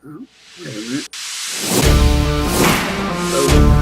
Oh, wait a minute. Oh.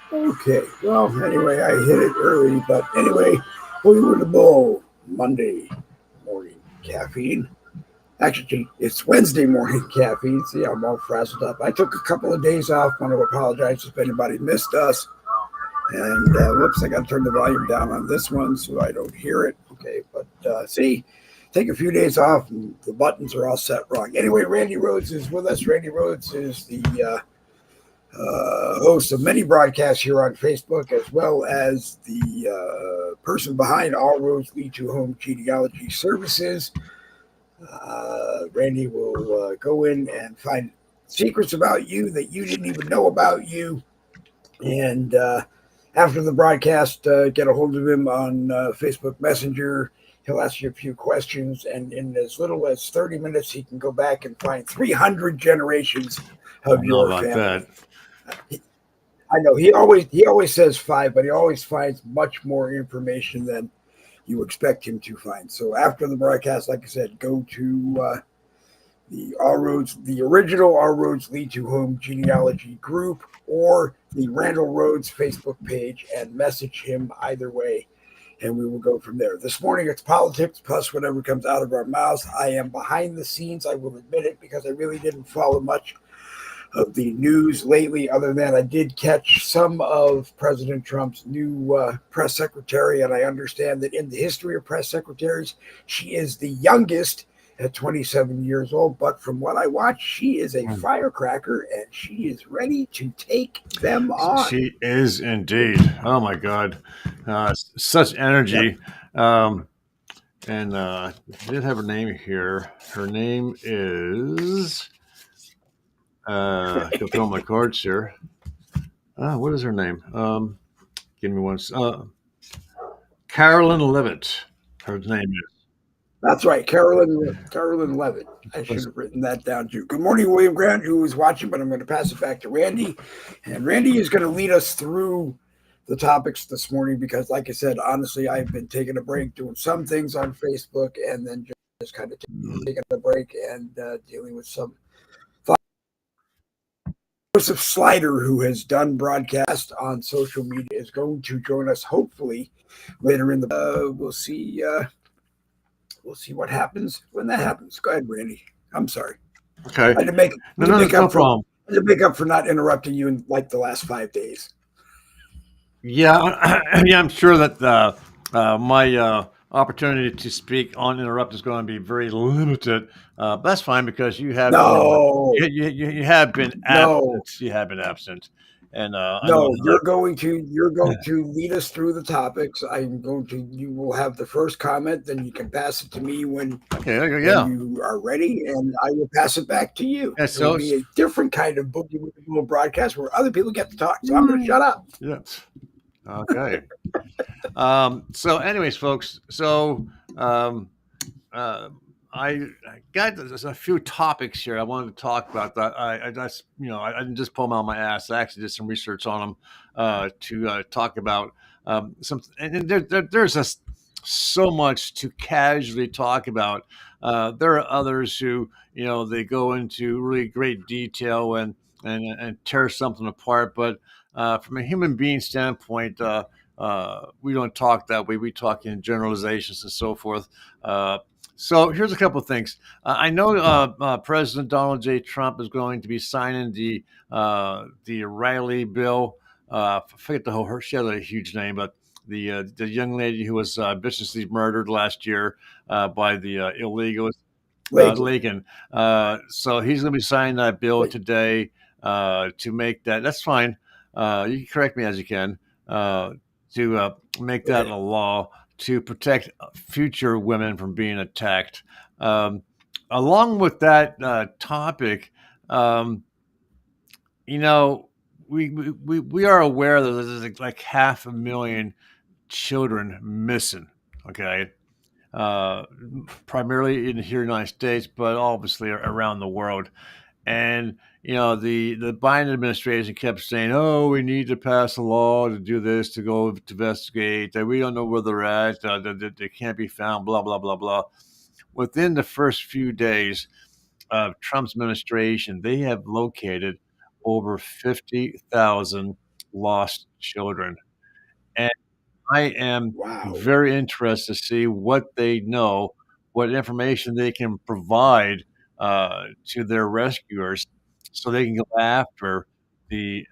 Okay. Well, anyway, I hit it early, but anyway, we were the Bull Monday morning caffeine. Actually, it's Wednesday morning caffeine. See, I'm all frazzled up. I took a couple of days off. Want to apologize if anybody missed us. And whoops, I got to turn the volume down on this one so I don't hear it. Okay, but see, take a few days off and the buttons are all set wrong. Anyway, Randy Rhodes is with us. Randy Rhodes is the host of many broadcasts here on Facebook, as well as the person behind All Roads Lead to Home Genealogy Services. Randy will go in and find secrets about you that you didn't even know about you. And after the broadcast, get a hold of him on Facebook Messenger. He'll ask you a few questions, and in as little as 30 minutes, he can go back and find 300 generations of your family. That. I know he always says 5, but he always finds much more information than you expect him to find. So after the broadcast, like I said, go to the original All Roads Lead to Home Genealogy group or the Randall Rhodes Facebook page and message him either way, and we will go from there. This morning it's politics plus whatever comes out of our mouths. I am behind the scenes, I will admit it, because I really didn't follow much of the news lately, other than I did catch some of President Trump's new press secretary, and I understand that in the history of press secretaries, she is the youngest at 27 years old, but from what I watch, she is a firecracker, and she is ready to take them on. She is indeed. Oh, my God. Such energy. Yep. And I did have her name here. Her name is... I can throw my cards here. What is her name? Give me one. Carolyn Levitt. Her name is. That's right, Carolyn Levitt. I should have written that down too. Good morning, William Grant, who is watching, but I'm going to pass it back to Randy. And Randy is going to lead us through the topics this morning because, like I said, honestly, I've been taking a break, doing some things on Facebook, and then just kind of taking a break and dealing with some. Joseph Slider, who has done broadcast on social media, is going to join us hopefully later in the. We'll see. We'll see what happens when that happens. Go ahead, Randy. I'm sorry. Okay. I had to make up for not interrupting you in like the last 5 days. Yeah, I'm sure that my opportunity to speak uninterrupted is going to be very limited. But that's fine because you have you have been absent. You have been absent. And you're going to lead us through the topics. You will have the first comment, then you can pass it to me when you are ready, and I will pass it back to you. Yeah, so it'll be a different kind of Boogie with a little broadcast where other people get to talk. So I'm going to shut up. Yeah. Okay. So anyways, folks, I got a few topics here I wanted to talk about that I didn't just pull them out of my ass. I actually did some research on them to talk about some, and there's just so much to casually talk about. There are others who, they go into really great detail and tear something apart, but from a human being standpoint, we don't talk that way. We talk in generalizations and so forth. So here's a couple of things. I know President Donald J. Trump is going to be signing the Riley bill. I forget the whole her. She has a huge name, but the young lady who was viciously murdered last year by the illegals, Lakeland. Lakin. So he's going to be signing that bill Wait. today to make that. That's fine. You can correct me as you can to make that Okay. a law to protect future women from being attacked. Um, Along with that topic, um, you know, we are aware that there's like 500,000 children missing. Okay, uh, primarily in here in the United States, but obviously around the world. And the Biden administration kept saying, "Oh, we need to pass a law to do this, to go to investigate. That we don't know where they're at. That they can't be found." Blah blah blah blah. Within the first few days of Trump's administration, they have located over 50,000 lost children, and I am Wow. very interested to see what they know, what information they can provide to their rescuers so they can go after the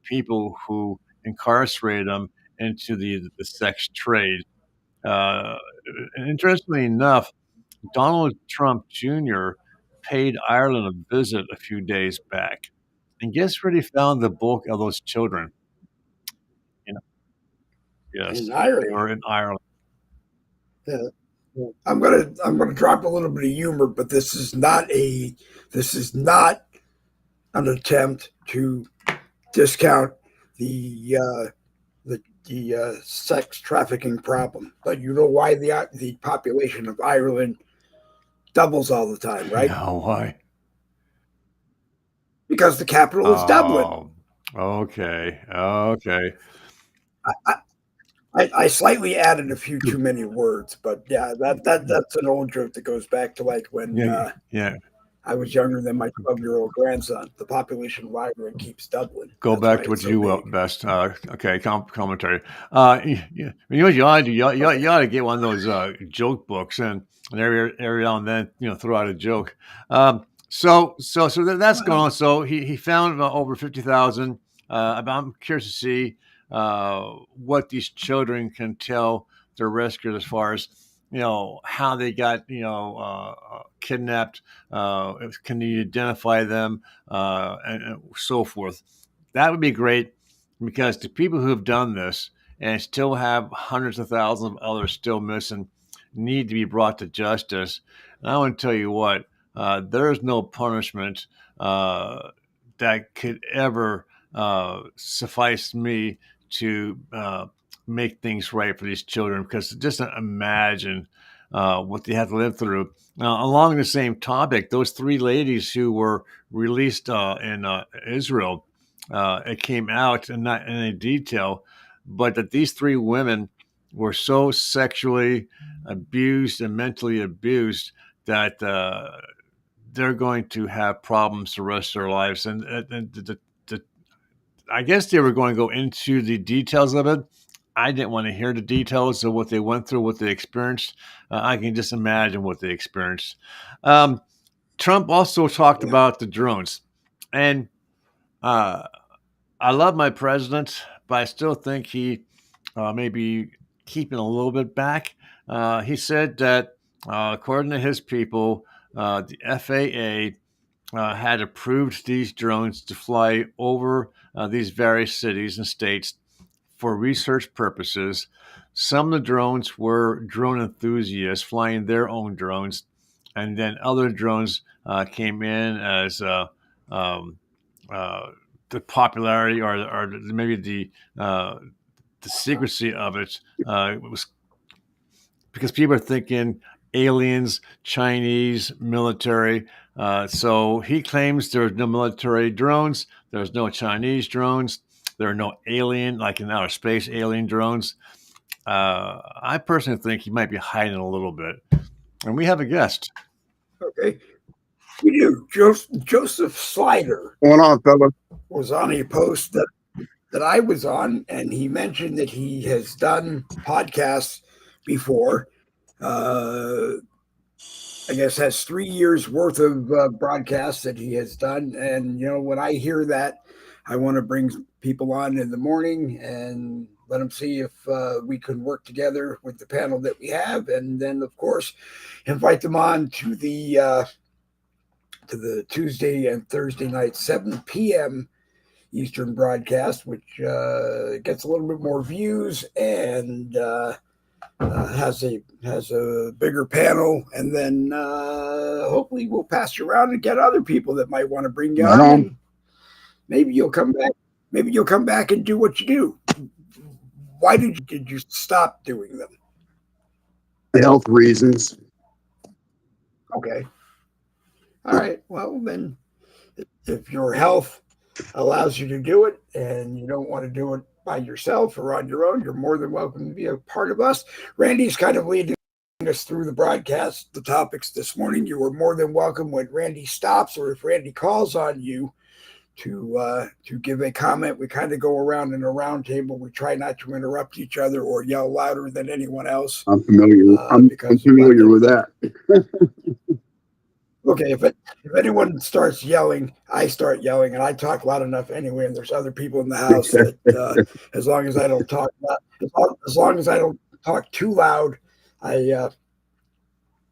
people who incarcerate them into the sex trade. Uh, Interestingly enough, Donald Trump Jr. paid Ireland a visit a few days back. And guess where he found the bulk of those children? You know, In yes, they Ireland. were in Ireland. Yeah. I'm gonna drop a little bit of humor, but this is not an attempt to discount the sex trafficking problem. But you know why the population of Ireland doubles all the time, right? No, why? Because the capital is Dublin. Oh, okay, okay. I slightly added a few too many words, but yeah, that's an old joke that goes back to like when Yeah, yeah. I was younger than my 12-year-old grandson. The population of Ireland keeps doubling. Go That's why back to it's what so you big. best. Okay, commentary. You know what you ought to do? You ought to get one of those joke books and every now and then, throw out a joke. So that's going Wow. on. So he found over 50,000. I'm curious to see what these children can tell their rescuers as far as how they got kidnapped. Can you identify them and so forth? That would be great because the people who have done this and still have hundreds of thousands of others still missing need to be brought to justice. And I want to tell you what, there is no punishment that could ever suffice me to make things right for these children because just imagine what they have to live through. Along the same topic, those three ladies who were released in Israel, it came out, and not in any detail, but that these three women were so sexually abused and mentally abused that they're going to have problems the rest of their lives. And I guess they were going to go into the details of it. I didn't want to hear the details of what they went through, what they experienced. I can just imagine what they experienced. Um, Trump also talked Yeah. about the drones. And uh, I love my president, but I still think he may be keeping a little bit back. He said that, according to his people, the FAA had approved these drones to fly over these various cities and states for research purposes. Some of the drones were drone enthusiasts flying their own drones, and then other drones came in as um, uh, the popularity or maybe the secrecy of it was because people are thinking aliens, Chinese, military. So he claims there's no military drones, there's no Chinese drones, there are no alien, like in outer space, alien drones. I personally think he might be hiding a little bit. And we have a guest. Okay. We do. Joseph Slider Going on, fella? was on a post that I was on, and he mentioned that he has done podcasts before. Uh, I guess, has 3 years worth of broadcasts that he has done. And, when I hear that, I want to bring people on in the morning and let them see if we can work together with the panel that we have. And then, of course, invite them on to the Tuesday and Thursday night, 7 p.m. Eastern broadcast, which gets a little bit more views and has a bigger panel, and then hopefully we'll pass you around and get other people that might want to bring you Right on, on. and maybe you'll come back. Maybe you'll come back and do what you do. Why did you stop doing them? Health reasons. Okay, all right. Well, then, if your health allows you to do it and you don't want to do it by yourself or on your own, you're more than welcome to be a part of us. Randy's kind of leading us through the broadcast, the topics this morning. You are more than welcome when Randy stops or if Randy calls on you to give a comment. We kind of go around in a round table. We try not to interrupt each other or yell louder than anyone else. I'm familiar. I'm familiar with that. Okay, if anyone starts yelling, I start yelling, and I talk loud enough anyway. And there's other people in the house that, as long as I don't talk, as long as I don't talk too loud, I'm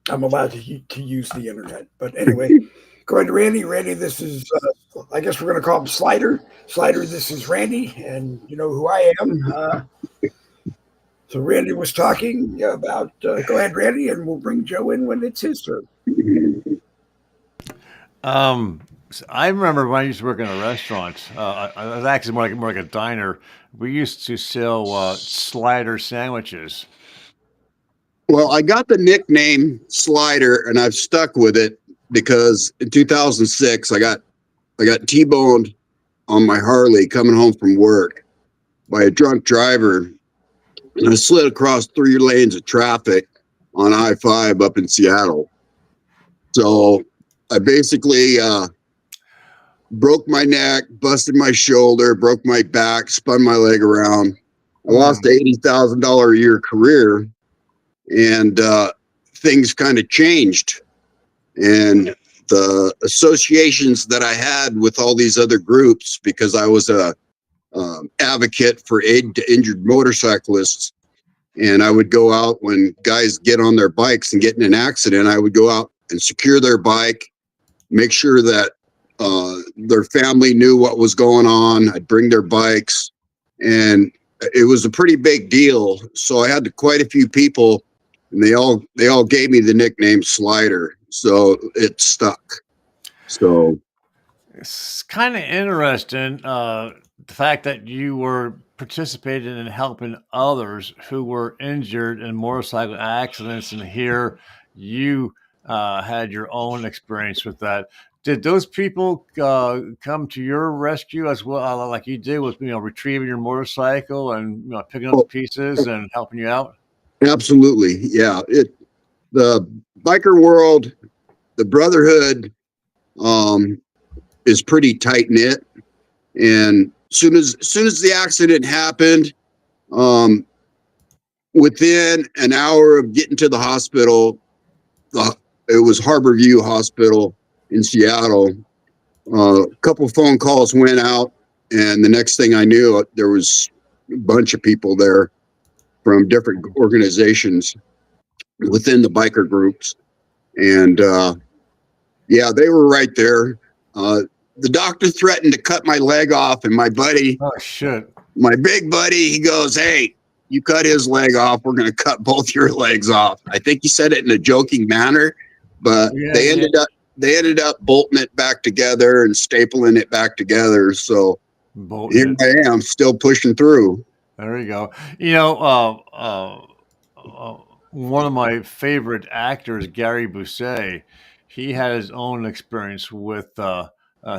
allowed to use the internet. But anyway, going to Randy. Randy, this is I guess we're going to call him Slider. Slider, this is Randy, and you know who I am. So Randy was talking about. Go ahead, Randy, and we'll bring Joe in when it's his turn. So I remember when I used to work in a restaurant. I was actually more like a diner. We used to sell slider sandwiches. Well, I got the nickname Slider, and I've stuck with it because in 2006 I got T-boned on my Harley coming home from work by a drunk driver, and I slid across 3 lanes of traffic on I-5 up in Seattle. So I basically broke my neck, busted my shoulder, broke my back, spun my leg around. I lost an $80,000 a year career, and things kind of changed. And the associations that I had with all these other groups, because I was a advocate for aid to injured motorcyclists, and I would go out when guys get on their bikes and get in an accident. I would go out and secure their bike, make sure that their family knew what was going on. I'd bring their bikes, and it was a pretty big deal. So I had quite a few people, and they all gave me the nickname Slider. So it stuck. So It's kind of interesting the fact that you were participating in helping others who were injured in motorcycle accidents, and here you had your own experience with that. Did those people come to your rescue as well, like you did with retrieving your motorcycle and picking up the pieces and helping you out? absolutely, yeah. The biker world, the brotherhood, is pretty tight knit. And soon as the accident happened, within an hour of getting to the hospital, it was Harborview Hospital in Seattle. A couple of phone calls went out, and the next thing I knew, there was a bunch of people there from different organizations within the biker groups. And yeah, they were right there. The doctor threatened to cut my leg off, and my buddy, Oh shit! my big buddy, he goes, "Hey, you cut his leg off, we're going to cut both your legs off." I think he said it in a joking manner, but they ended up bolting it back together and stapling it back together. So here I am, still pushing through. There you go. One of my favorite actors, Gary Busset, he had his own experience with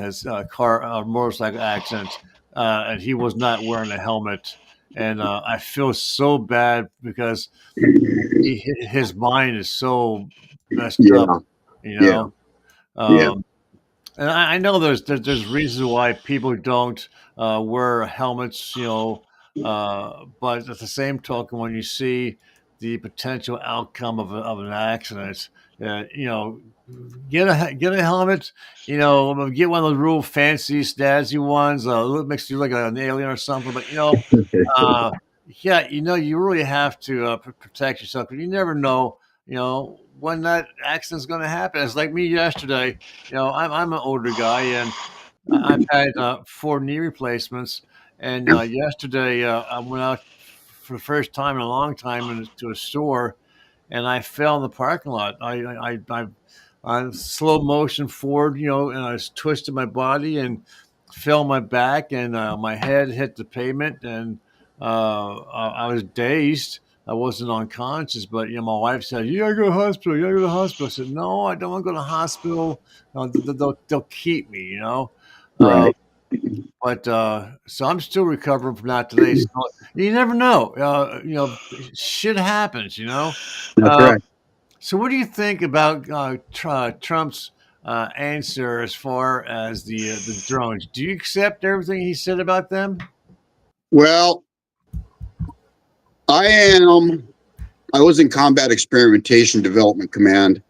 his motorcycle accident, and he was not wearing a helmet. And I feel so bad because his mind is so messed up, Yeah, you yeah, know. yeah. And I know there's reasons why people don't wear helmets, but at the same token, when you see the potential outcome of an accident. You know, get a helmet. You know, get one of those real fancy, snazzy ones. Makes you like an alien or something. But yeah, you know, you really have to protect yourself because you never know. You know when that accident's going to happen. It's like me yesterday. You know, I'm an older guy and I've had 4 knee replacements. And yesterday I went out for the first time in a long time to a store and I fell in the parking lot. I slow motion forward, you know, and I twisted my body and fell on my back, and my head hit the pavement, and I was dazed. I wasn't unconscious, but you know, my wife said, "You gotta go to the hospital. You gotta go to the hospital." I said, "No, I don't want to go to the hospital. They'll keep me, you know." Uh, Right. but so I'm still recovering from that today. So you never know. You know, shit happens. You know. That's Uh, right. so, what do you think about Trump's answer as far as the drones? Do you accept everything he said about them? Well, I am. I was in Combat Experimentation Development Command,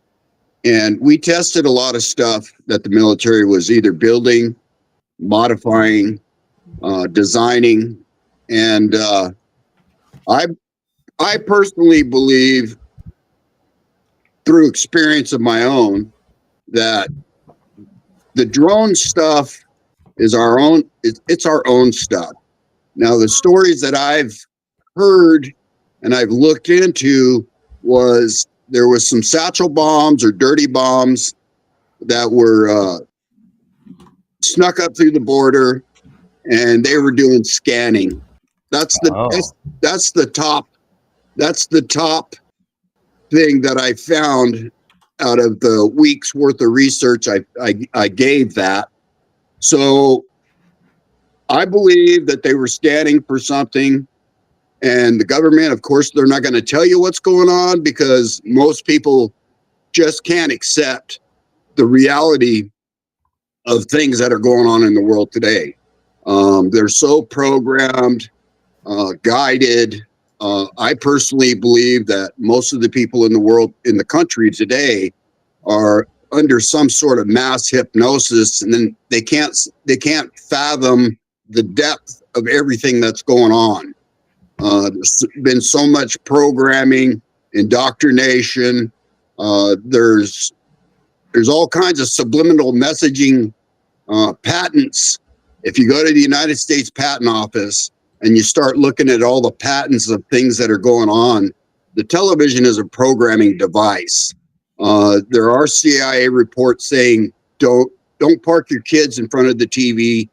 and we tested a lot of stuff that the military was either building, modifying, designing, and I I personally believe, through experience of my own, that the drone stuff is our own. It's our own stuff. Now, the stories that I've heard and I've looked into was there was some satchel bombs or dirty bombs that were snuck up through the border, and they were doing scanning. That's the Oh, that's the top thing that I found out of the week's worth of research I gave that. So I believe that they were scanning for something. And the government, of course, they're not going to tell you what's going on because most people just can't accept the reality of things that are going on in the world today. They're so programmed, guided. I personally believe that most of the people in the world, in the country today, are under some sort of mass hypnosis, and then they can't fathom the depth of everything that's going on. There's been so much programming, indoctrination. There's all kinds of subliminal messaging patents. If you go to the United States Patent Office and you start looking at all the patents of things that are going on, the television is a programming device. There are CIA reports saying don't park your kids in front of the TV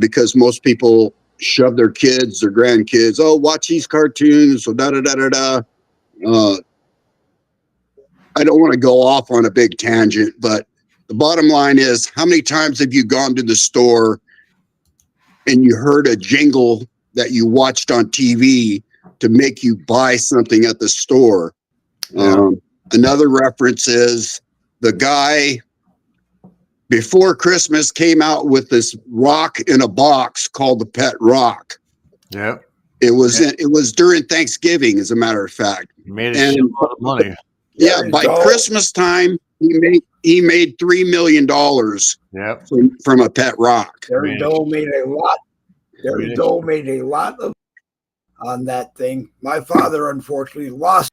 because most people shove their kids, their grandkids. Oh, watch these cartoons. So da da da da da. I don't want to go off on a big tangent, but the bottom line is, how many times have you gone to the store and you heard a jingle that you watched on TV to make you buy something at the store? yeah. Another reference is the guy before Christmas came out with this rock in a box called the Pet Rock. Yeah. It was during Thanksgiving, as a matter of fact. Made a And shitload of money. yeah, by Christmas time, he made $3 million Yep. from a Pet Rock. Gary Dole made a lot. Gary Made a- Dole made a lot of on that thing. My father, unfortunately, lost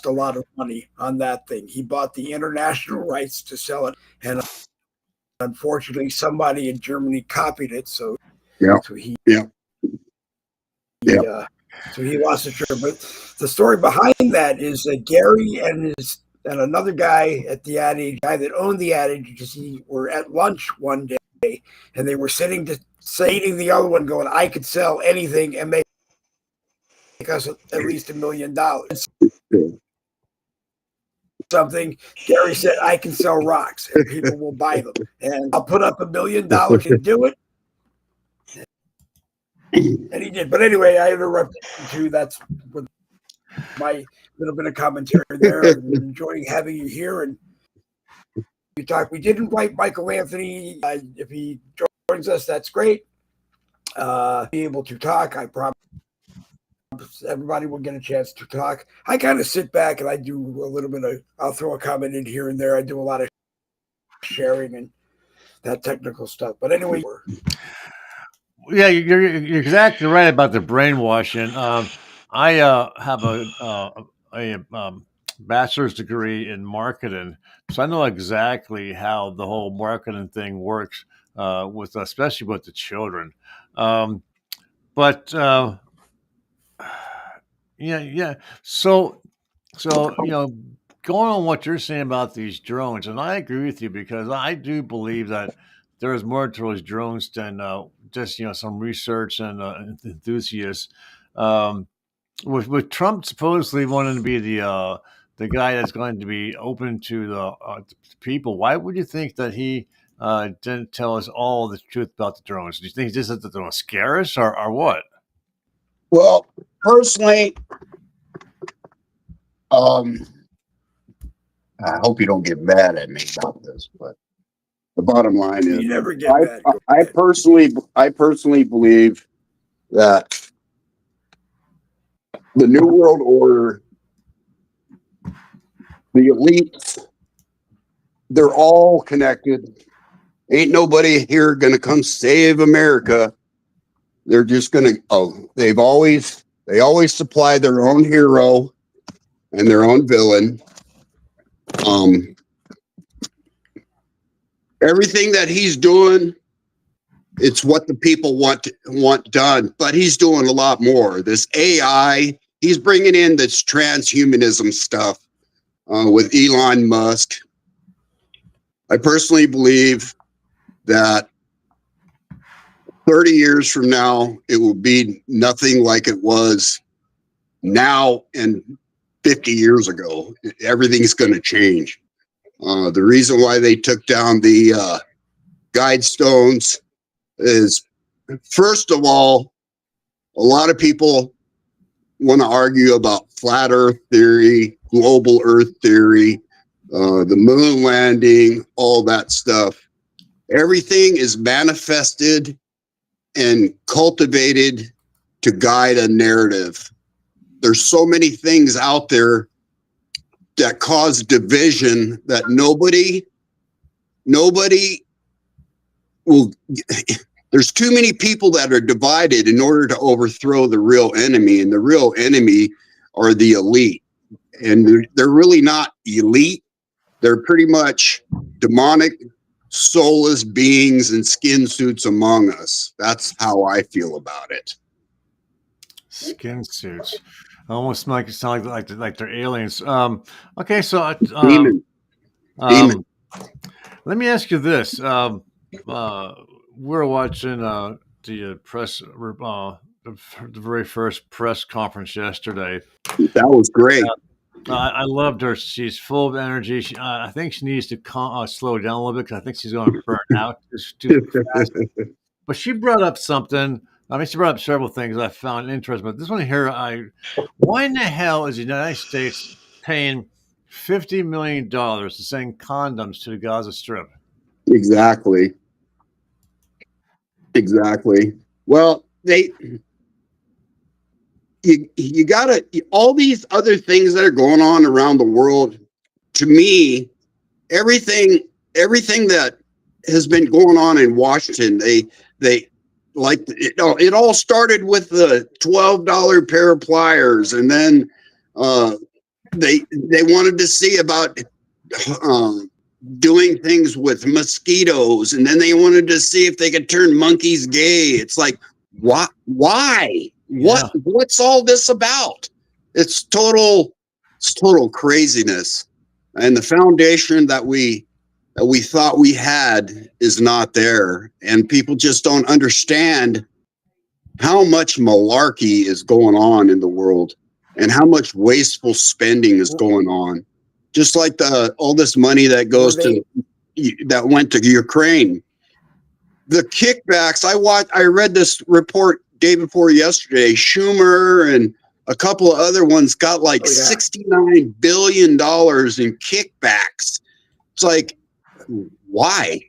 a lot of money on that thing. He bought the international rights to sell it, and unfortunately, somebody in Germany copied it. So, Yeah. so he, Yeah. so he lost the trip. But the story behind that is that Gary and another guy at the Ad Age, guy that owned the Ad Agency, were at lunch one day, and they were sitting to saying the other one, going, "I could sell anything and make us at least $1 million." Something. Gary said, "I can sell rocks and people will buy them, and I'll put up $1 million to do it." And he did. But anyway, I interrupted you too. That's with my little bit of commentary there. I'm enjoying having you here, and we talk. We did invite Michael Anthony. If he joins us, that's great. Be able to talk. I promise everybody will get a chance to talk. I kind of sit back and I do a little bit of, I'll throw a comment in here and there. I do a lot of sharing and that technical stuff. But anyway, Yeah, you're exactly right about the brainwashing. I have a bachelor's degree in marketing, so I know exactly how the whole marketing thing works with, especially with the children. Um, but yeah. So going on what you're saying about these drones, and I agree with you because I do believe that there is more to those drones than just some research and enthusiasts. Um, with Trump supposedly wanting to be the guy that's going to be open to the people, why would you think that he didn't tell us all the truth about the drones? Do you think just that they're going to scare us, or what? Well, personally, I hope you don't get mad at me about this, but the bottom line is, you never get mad. I personally believe that the New World Order, the elites, they're all connected. Ain't nobody here gonna come save America. They're just gonna. They always supply their own hero and their own villain. Everything that he's doing, it's what the people want done. But he's doing a lot more. This AI, he's bringing in this transhumanism stuff with Elon Musk. I personally believe that 30 years from now, it will be nothing like it was now and 50 years ago. Everything's going to change. The reason why they took down the guide stones is, first of all, a lot of people want to argue about flat earth theory, global earth theory, the moon landing, all that stuff. Everything is manifested and cultivated to guide a narrative. There's so many things out there that cause division that nobody will. There's too many people that are divided in order to overthrow the real enemy, and the real enemy are the elite. And they're really not elite. They're pretty much demonic, soulless beings in skin suits among us. That's how I feel about it. Skin suits. Almost like it sounds like they're aliens. Okay, so Demon. let me ask you this. We're watching the press, the very first press conference yesterday. That was great. I loved her. She's full of energy. I think she needs to slow down a little bit because I think she's going to burn out too fast. But she brought up something. I mean, she brought up several things I found interesting. But this one here, why in the hell is the United States paying $50 million to send condoms to the Gaza Strip? Exactly. Well, you gotta, all these other things that are going on around the world. To me, everything that has been going on in Washington, they like it all started with the $12 pair of pliers, and then they wanted to see about doing things with mosquitoes, and then they wanted to see if they could turn monkeys gay. It's like, why? What's all this about? It's total craziness. And the foundation that we thought we had is not there. And people just don't understand how much malarkey is going on in the world and how much wasteful spending is going on. Just like all this money that goes that went to Ukraine. The kickbacks, I read this report day before yesterday. Schumer and a couple of other ones got like $69 billion in kickbacks. It's like, why?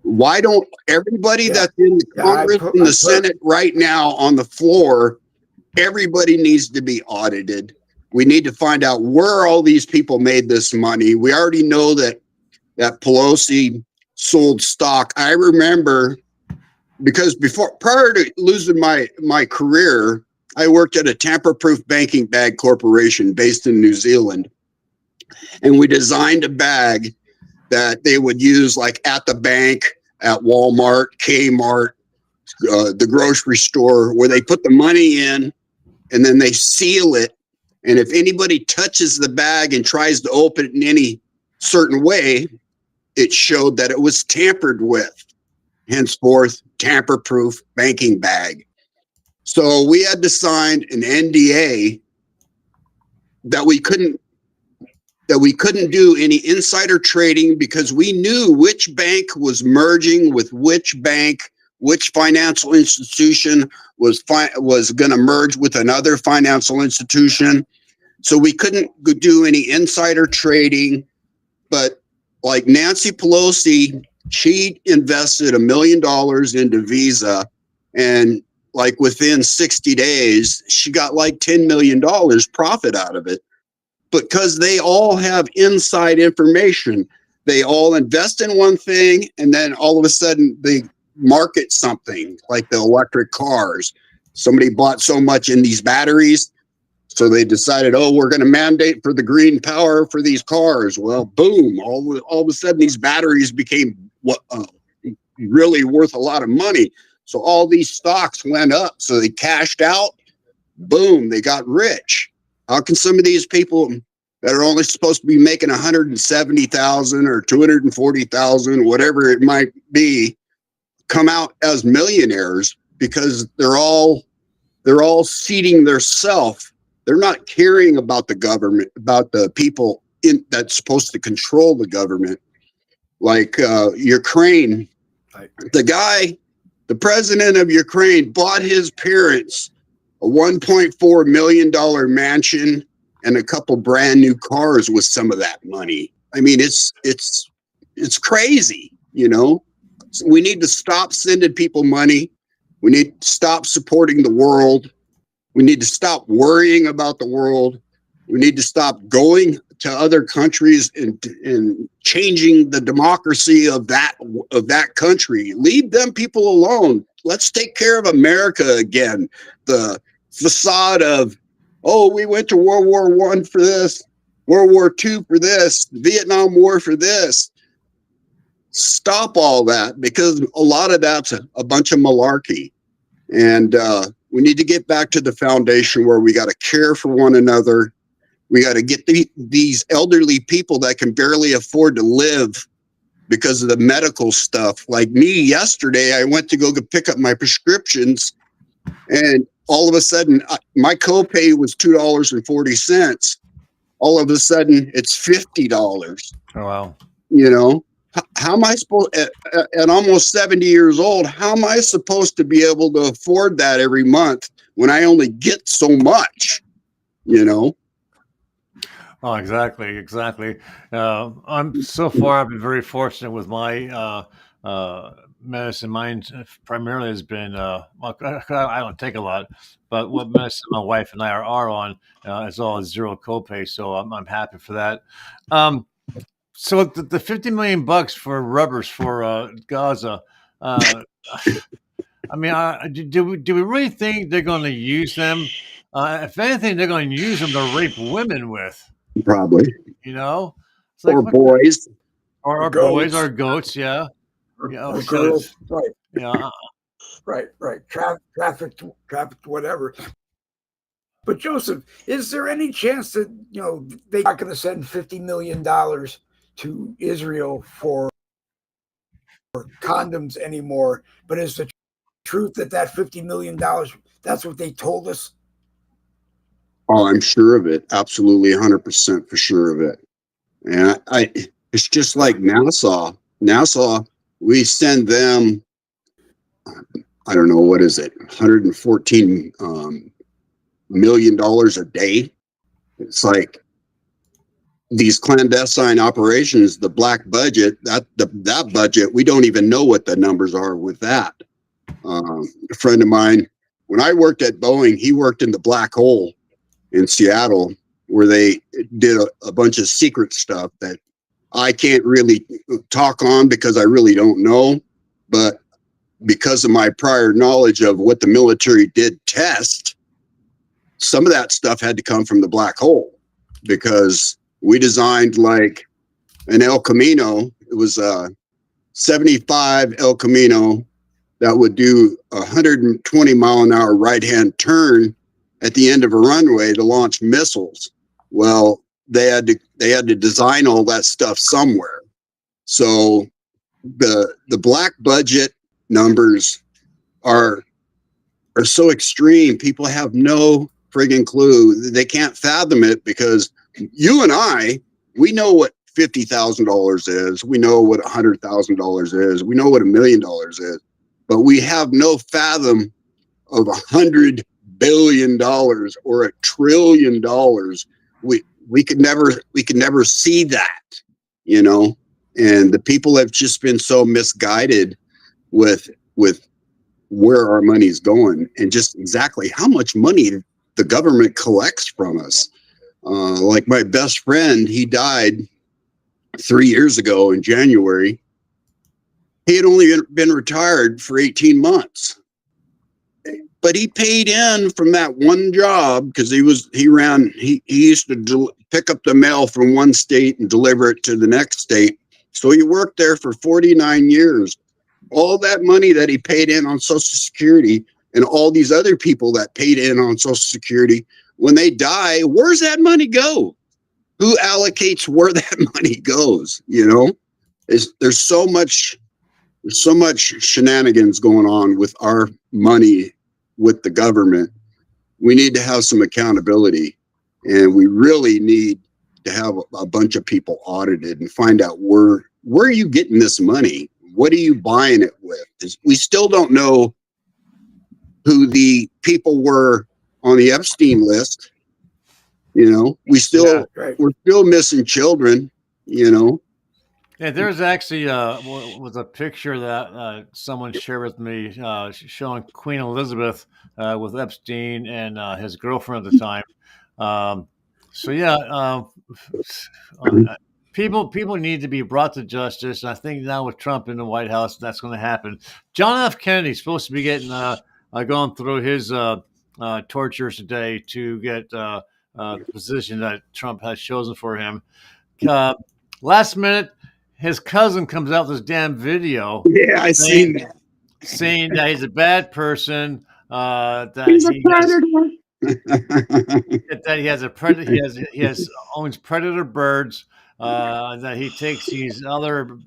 Why don't everybody that's in the Congress and the Senate right now on the floor everybody needs to be audited. We need to find out where all these people made this money. We already know that Pelosi sold stock. I remember, because prior to losing my career, I worked at a tamper-proof banking bag corporation based in New Zealand. And we designed a bag that they would use like at the bank, at Walmart, Kmart, the grocery store, where they put the money in and then they seal it. And if anybody touches the bag and tries to open it in any certain way, it showed that it was tampered with. Henceforth, tamper-proof banking bag. So we had to sign an NDA that we couldn't do any insider trading, because we knew which bank was merging with which bank, which financial institution was going to merge with another financial institution. So we couldn't do any insider trading. But like Nancy Pelosi, she invested $1 million into Visa, and like within 60 days, she got like $10 million profit out of it. Because they all have inside information. They all invest in one thing, and then all of a sudden they market something like the electric cars. Somebody bought so much in these batteries, so they decided, oh, we're going to mandate for the green power for these cars. Well, boom, all of a sudden these batteries became really worth a lot of money. So all these stocks went up, so they cashed out. Boom, they got rich. How can some of these people that are only supposed to be making 170,000 or 240,000, whatever it might be, come out as millionaires? Because they're all seeding their self. They're not caring about the government, about the people that's supposed to control the government. Like Ukraine, the president of Ukraine bought his parents a $1.4 million mansion and a couple brand new cars with some of that money. I mean, it's crazy, you know. We need to stop sending people money. We need to stop supporting the world. We need to stop worrying about the world. We need to stop going to other countries and changing the democracy of that country. Leave them people alone. Let's take care of America again. The facade of, oh, we went to World War I for this, World War II for this, Vietnam War for this. Stop all that, because a lot of that's a bunch of malarkey. And we need to get back to the foundation where we got to care for one another. We got to get these elderly people that can barely afford to live because of the medical stuff. Like me yesterday, I went to go pick up my prescriptions, and all of a sudden my copay was $2.40. All of a sudden it's $50. Oh, wow. You know, how am I supposed, at almost 70 years old, how am I supposed to be able to afford that every month when I only get so much, you know? Oh, exactly. I'm so far, I've been very fortunate with my medicine. Mine primarily has been, well, I don't take a lot, but what medicine my wife and I are on is all zero copay. So I'm happy for that. So the $50 million for rubbers for Gaza, I mean, do we really think they're going to use them? If anything, they're going to use them to rape women with. Probably. You know, it's like, or boys, or boys, or goats, yeah. Or girls, right? Yeah, Right. Trafficked, whatever. But Joseph, is there any chance that they're not going to send $50 million to Israel for condoms anymore? But is the truth that $50 million, that's what they told us? Oh, I'm sure of it. Absolutely, 100% for sure of it. And it's just like NASA. NASA, we send them, I don't know, what is it, $114 million a day. It's like these clandestine operations, the black budget, that budget, we don't even know what the numbers are with that. A friend of mine when I worked at Boeing, he worked in the black hole in Seattle, where they did a bunch of secret stuff that I can't really talk on because I really don't know. But because of my prior knowledge of what the military did test, some of that stuff had to come from the black hole, because we designed like an El Camino. It was a 75 El Camino that would do 120-mile-an-hour right-hand turn at the end of a runway to launch missiles. Well, they had to design all that stuff somewhere. So the black budget numbers are so extreme. People have no friggin' clue. They can't fathom it, because you and I, we know what $50,000 is. We know what $100,000 is. We know what $1 million is, but we have no fathom of $100 billion or $1 trillion. We could never see that, you know. And the people have just been so misguided with where our money's going, and just exactly how much money the government collects from us. Like my best friend, he died 3 years ago in January. He had only been retired for 18 months, but he paid in from that one job, because he used to pick up the mail from one state and deliver it to the next state. So he worked there for 49 years. All that money that he paid in on Social Security, and all these other people that paid in on Social Security, when they die, where's that money go? Who allocates where that money goes? You know, there's so much shenanigans going on with our money with the government. We need to have some accountability, and we really need to have a bunch of people audited and find out where are you getting this money? What are you buying it with? We still don't know who the people were on the Epstein list. You know, we're still missing children, you know. Yeah, there's actually was a picture that someone shared with me showing Queen Elizabeth with Epstein and his girlfriend at the time. So yeah, people need to be brought to justice, and I think now with Trump in the White House, that's going to happen. John F. Kennedy's supposed to be getting going through his tortures today to get the position that Trump has chosen for him. Last minute, his cousin comes out with this damn video. Yeah, I seen that. Saying that he's a bad person, that He's a predator. that he has a predator. He owns predator birds. That he takes these other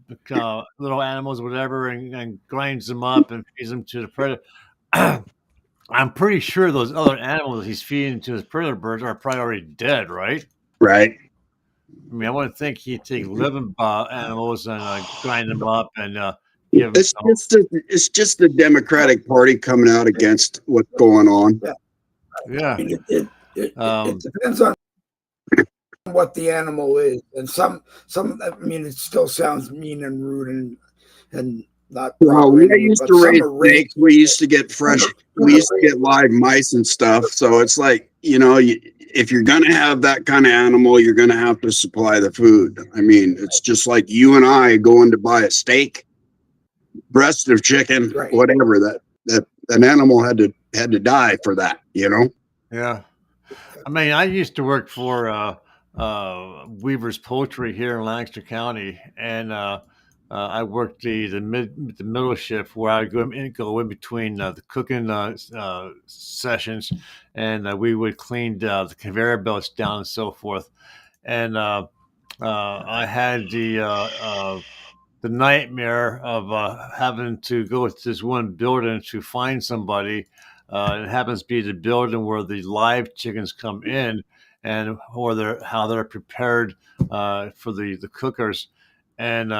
little animals, whatever, and grinds them up and feeds them to the predator. I'm pretty sure those other animals he's feeding to his predator birds are probably already dead, right? Right. I mean, I wouldn't think he'd take living animals and grind them up and give them. It's just the Democratic Party coming out against what's going on. Yeah. I mean, it depends on what the animal is, and some. I mean, it still sounds mean and rude and not. Well, we used to raise snakes. We used to get fresh. We used to get live mice and stuff. So it's like, you know, if you're gonna have that kind of animal, you're gonna have to supply the food. I mean, it's just like you and I going to buy a steak, breast of chicken, whatever. That animal had to die for that. You know. Yeah. I mean, I used to work for Weaver's Poultry here in Lancaster County, and I worked the middle shift, where I go in between the cooking sessions, and we would clean the conveyor belts down and so forth. And I had the nightmare of having to go to this one building to find somebody. It happens to be the building where the live chickens come in, and how they're prepared for the cookers. And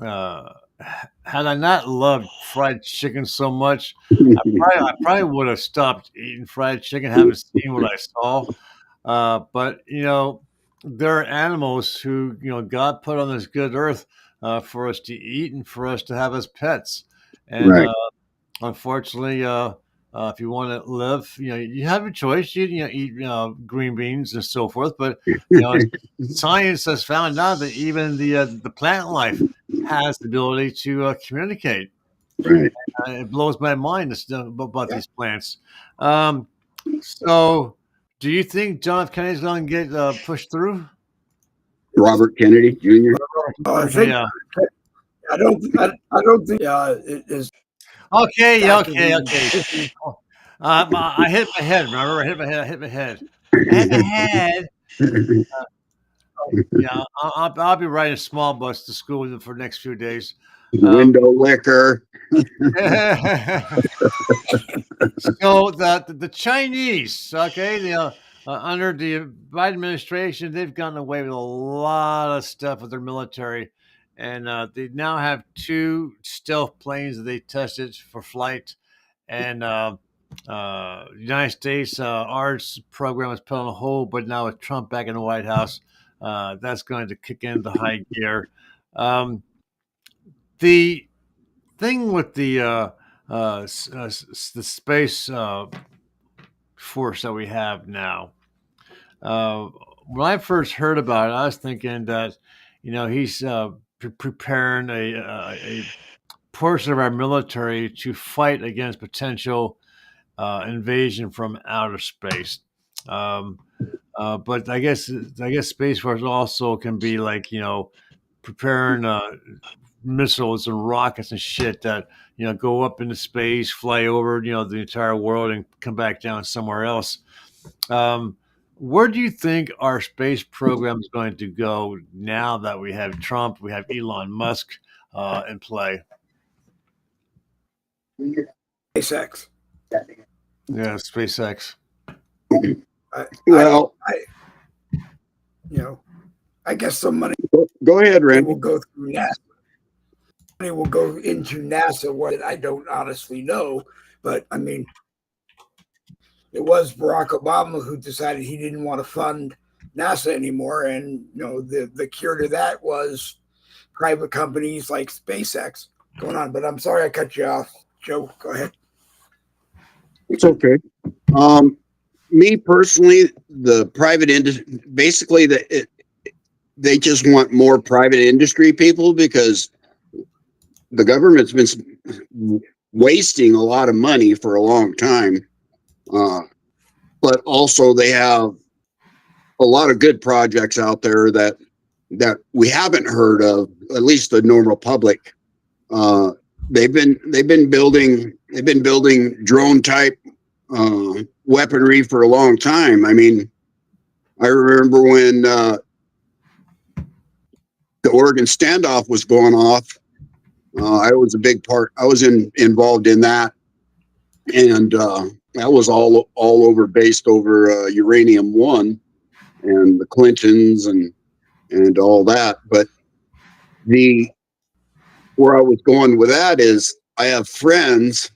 had I not loved fried chicken so much, I probably would have stopped eating fried chicken, having seen what I saw. But you know, there are animals who, you know, God put on this good earth for us to eat and for us to have as pets. And unfortunately, If you want to live, you have a choice. You eat green beans and so forth. But science has found out that even the plant life has the ability to communicate. Right. It blows my mind about Yeah. these plants. So, do you think John F. Kennedy's going to get pushed through? Robert Kennedy Jr. I think Yeah. I don't think it is Okay. actively Okay. pushing. I hit my head. Remember, I hit my head. I hit my head. I hit my head. Yeah, I'll be riding a small bus to school for the next few days. Window liquor. So the Chinese, okay, under the Biden administration, they've gotten away with a lot of stuff with their military, and they now have 2 stealth planes that they tested for flight, and United States arts program is put on hold, but now with Trump back in the White House, that's going to kick into high gear. The thing with the space force that we have now. When I first heard about it, I was thinking that, he's preparing a portion of our military to fight against potential invasion from outer space. Um, but I guess Space Force also can be like, preparing missiles and rockets and shit that go up into space, fly over the entire world, and come back down somewhere else. Um, where do you think our space program is going to go now that we have Trump, we have Elon Musk in play? SpaceX. Yeah, SpaceX. Well, I guess some money go ahead, Randy. will go through NASA. Money will go into NASA. What I don't honestly know, but I mean, it was Barack Obama who decided he didn't want to fund NASA anymore, and the cure to that was private companies like SpaceX going on. But I'm sorry I cut you off, Joe. Go ahead. It's okay. Me personally, the private industry, basically, they just want more private industry people because the government's been wasting a lot of money for a long time. But also they have a lot of good projects out there that we haven't heard of, at least the normal public. They've been building drone type weaponry for a long time. I mean, I remember when the Oregon standoff was going off. I was a big part. I was involved in that, and that was all over based over uranium-1 and the Clintons and all that. But where I was going with that is I have friends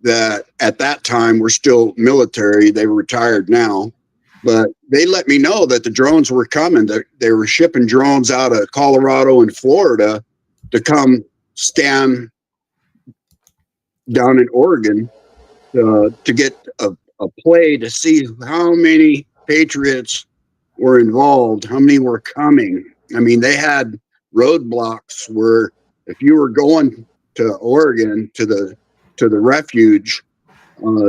that at that time were still military. They were retired now, but they let me know that the drones were coming. They were shipping drones out of Colorado and Florida to come stand down in Oregon to get a play to see how many Patriots were involved, how many were coming. I mean, they had roadblocks where if you were going to Oregon to the refuge,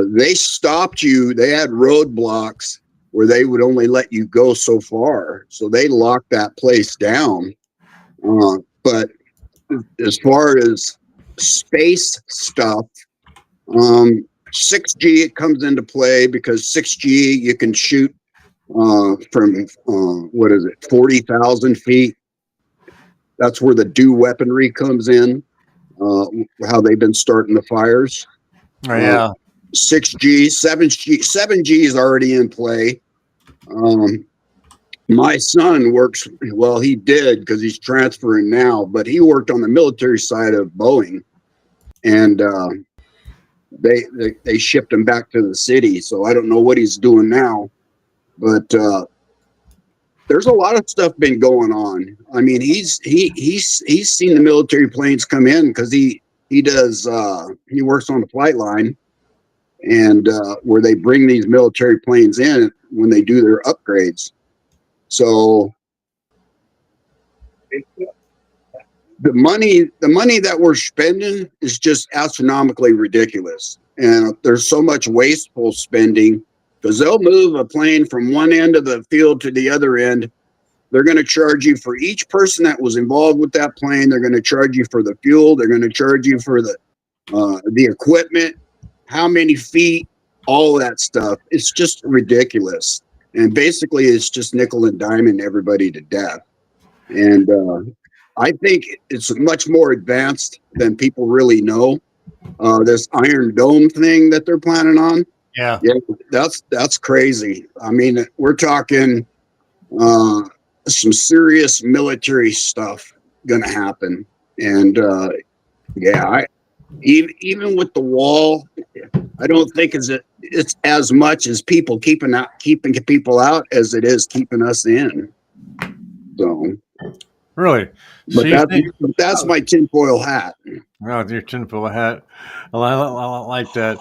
they stopped you. They had roadblocks where they would only let you go so far. So they locked that place down. But as far as space stuff, 6G comes into play because 6G you can shoot from 40,000 feet. That's where the DEW weaponry comes in. How they've been starting the fires. Oh, yeah. 6G, 7G is already in play. My son works, well, he did because he's transferring now, but he worked on the military side of Boeing, and they shipped him back to the city. So I don't know what he's doing now, but there's a lot of stuff been going on. I mean, he's seen the military planes come in because he works on the flight line, and where they bring these military planes in when they do their upgrades. So the money that we're spending is just astronomically ridiculous, and there's so much wasteful spending because they'll move a plane from one end of the field to the other end. They're going to charge you for each person that was involved with that plane. They're going to charge you for the fuel. They're going to charge you for the equipment, how many feet, all that stuff. It's just ridiculous. And basically, it's just nickel and diming everybody to death. And I think it's much more advanced than people really know. This Iron Dome thing that they're planning on. Yeah, that's crazy. I mean, we're talking some serious military stuff going to happen. And even with the wall, I don't think it's as much as people keeping people out as it is keeping us in. So really. but that's my tinfoil hat. Oh, your tinfoil hat. Well, I like that.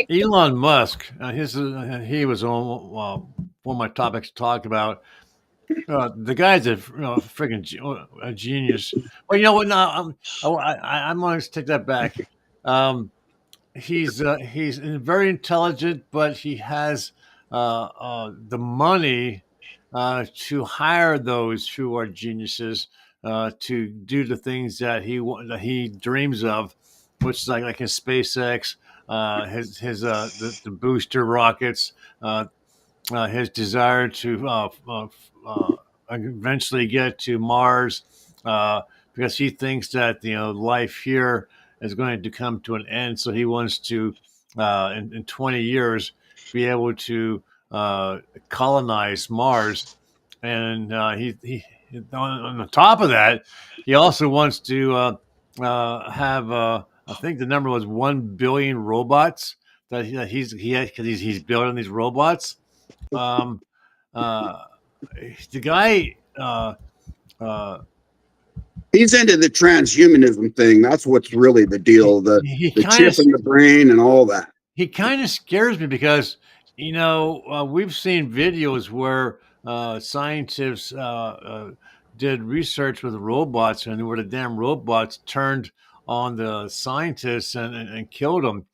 Elon Musk. He was on one of my topics to talk about. The guy's a freaking a genius. Well, you know what? No, I'm going to take that back. He's very intelligent, but he has the money to hire those who are geniuses to do the things that he dreams of, which is like his SpaceX, the booster rockets, his desire to eventually get to Mars, because he thinks that life here is going to come to an end. So he wants to, in 20 years, be able to colonize Mars. And he on the top of that, he also wants to have I think the number was 1 billion robots that he's building these robots. The guy. He's into the transhumanism thing. That's what's really the deal. The chip in the brain and all that. He kind of scares me because, we've seen videos where scientists did research with robots, and where the damn robots turned on the scientists and killed them,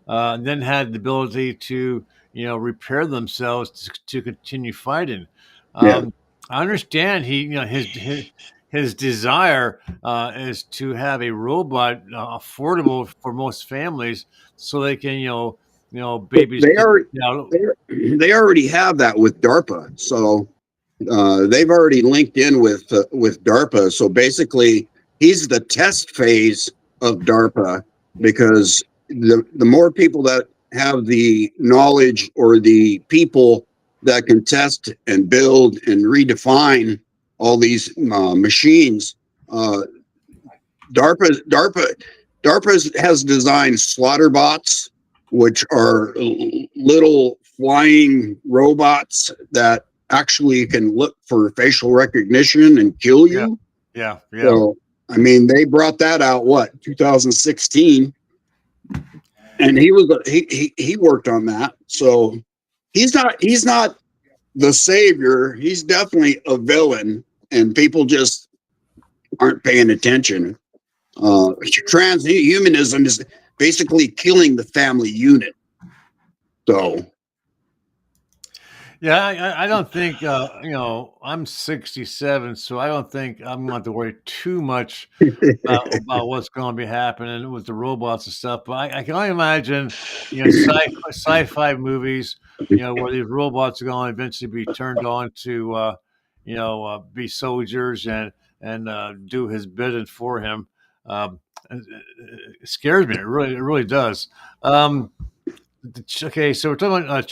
and then had the ability to, repair themselves to continue fighting. Yeah. I understand his desire is to have a robot affordable for most families, so they can babies. They already have that with DARPA, so they've already linked in with DARPA. So basically, he's the test phase of DARPA, because the more people that have the knowledge, or the people that can test and build and redefine all these machines. DARPA has designed slaughter bots, which are little flying robots that actually can look for facial recognition and kill you. Yeah. So, I mean, they brought that out 2016, and he worked on that. So he's not the savior. He's definitely a villain, and people just aren't paying attention. Transhumanism is basically killing the family unit. So, yeah, I don't think I'm 67, so I don't think I'm going to have to worry too much about what's going to be happening with the robots and stuff. But I can only imagine, sci-fi movies, where these robots are going to eventually be turned on to, be soldiers and do his bidding for him. It scares me. It really does. Okay, so we're talking about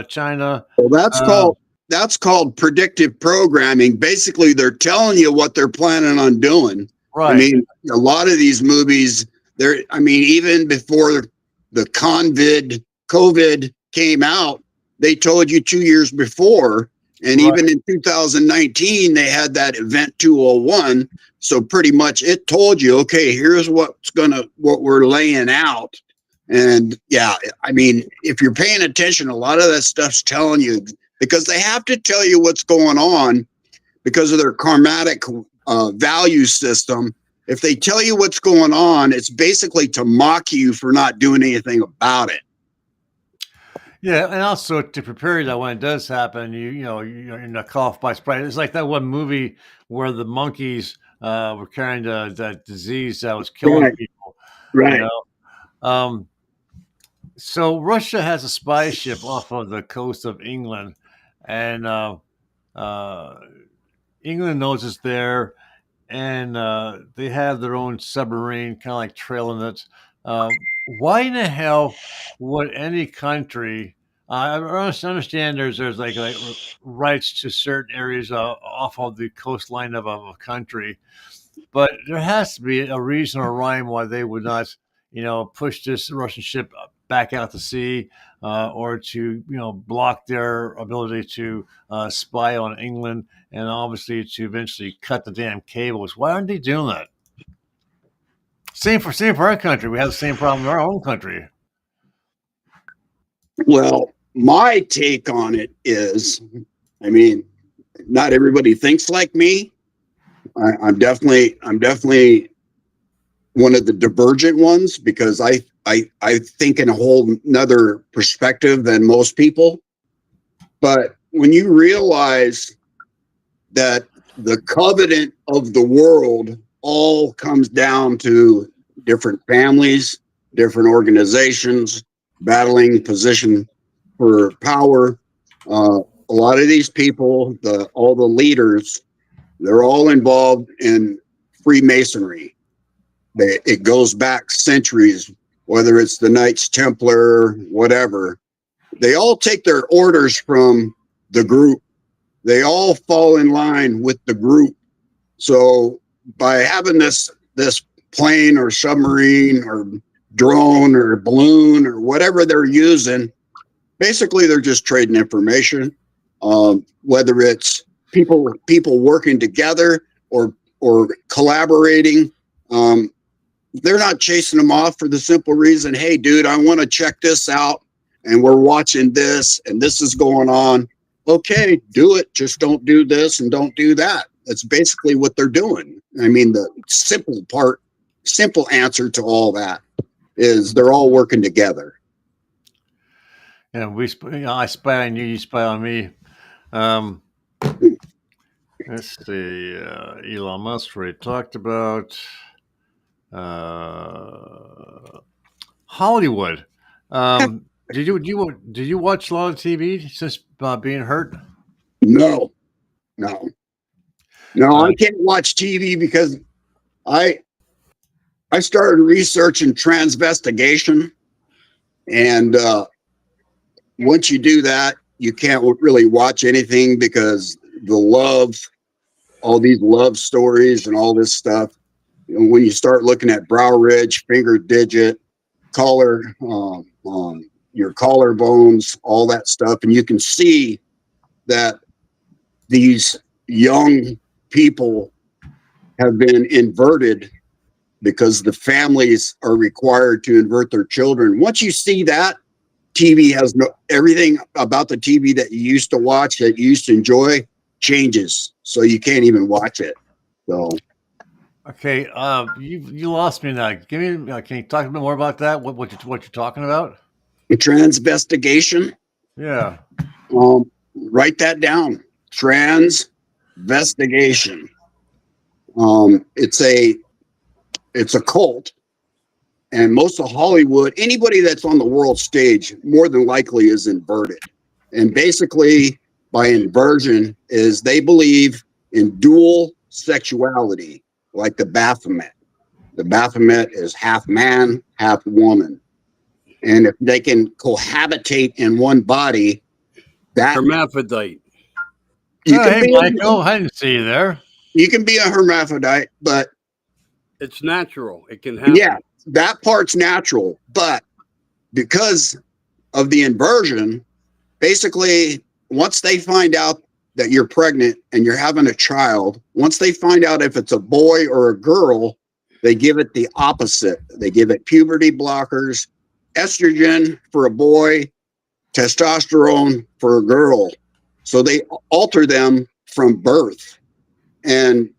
China. Well, that's called predictive programming. Basically, they're telling you what they're planning on doing. Right. I mean, a lot of these movies, even before the COVID came out, they told you 2 years before, And even in 2019, they had that Event 201. So pretty much it told you, okay, here's what we're laying out. And yeah, I mean, if you're paying attention, a lot of that stuff's telling you, because they have to tell you what's going on because of their karmatic value system. If they tell you what's going on, it's basically to mock you for not doing anything about it. Yeah, and also to prepare you that when it does happen, you're in a caught by surprise. It's like that one movie where the monkeys were carrying that disease that was killing people. Right. You know? So Russia has a spy ship off of the coast of England, and England knows it's there, and they have their own submarine, kind of like trailing it. Why in the hell would any country? I understand there's like rights to certain areas off of the coastline of a country, but there has to be a reason or rhyme why they would not, push this Russian ship back out to sea, or to block their ability to spy on England, and obviously to eventually cut the damn cables. Why aren't they doing that? Same for our country. We have the same problem in our own country. Well, my take on it is, I mean, not everybody thinks like me. I'm definitely one of the divergent ones, because I think in a whole nother perspective than most people. But when you realize that the covenant of the world all comes down to different families, different organizations, battling position for power. A lot of these people, all the leaders, they're all involved in Freemasonry. It goes back centuries, whether it's the Knights Templar, whatever. They all take their orders from the group. They all fall in line with the group. So by having this plane or submarine or drone or balloon or whatever they're using, basically they're just trading information. Whether it's people working together or collaborating, they're not chasing them off for the simple reason, hey, dude, I want to check this out, and we're watching this, and this is going on. Okay, do it. Just don't do this and don't do that. That's basically what they're doing. I mean, the simple answer to all that is they're all working together. And I spy on you, you spy on me. Let's see. Elon Musk already talked about Hollywood. Did you watch a lot of TV since being hurt? No, I can't watch TV because I started researching transvestigation, and once you do that, you can't really watch anything because all these love stories and all this stuff. When you start looking at brow ridge, finger digit, collar, your collarbones, all that stuff, and you can see that these young people have been inverted because the families are required to invert their children. Once you see that, TV has everything about the TV that you used to watch, that you used to enjoy, changes. So you can't even watch it. So. Okay, you lost me now. Can you talk a bit more about that? What you're talking about? Transvestigation. Yeah. Write that down. Transvestigation. It's a cult, and most of Hollywood, anybody that's on the world stage, more than likely is inverted. And basically, by inversion, is they believe in dual sexuality, like the Baphomet. The Baphomet is half man, half woman. And if they can cohabitate in one body, that hermaphrodite. Hey, Michael, I didn't see you there. You can be a hermaphrodite, but it's natural. It can happen. Yeah, that part's natural. But because of the inversion, basically, once they find out that you're pregnant and you're having a child, once they find out if it's a boy or a girl, they give it the opposite. They give it puberty blockers, estrogen for a boy, testosterone for a girl. So they alter them from birth. And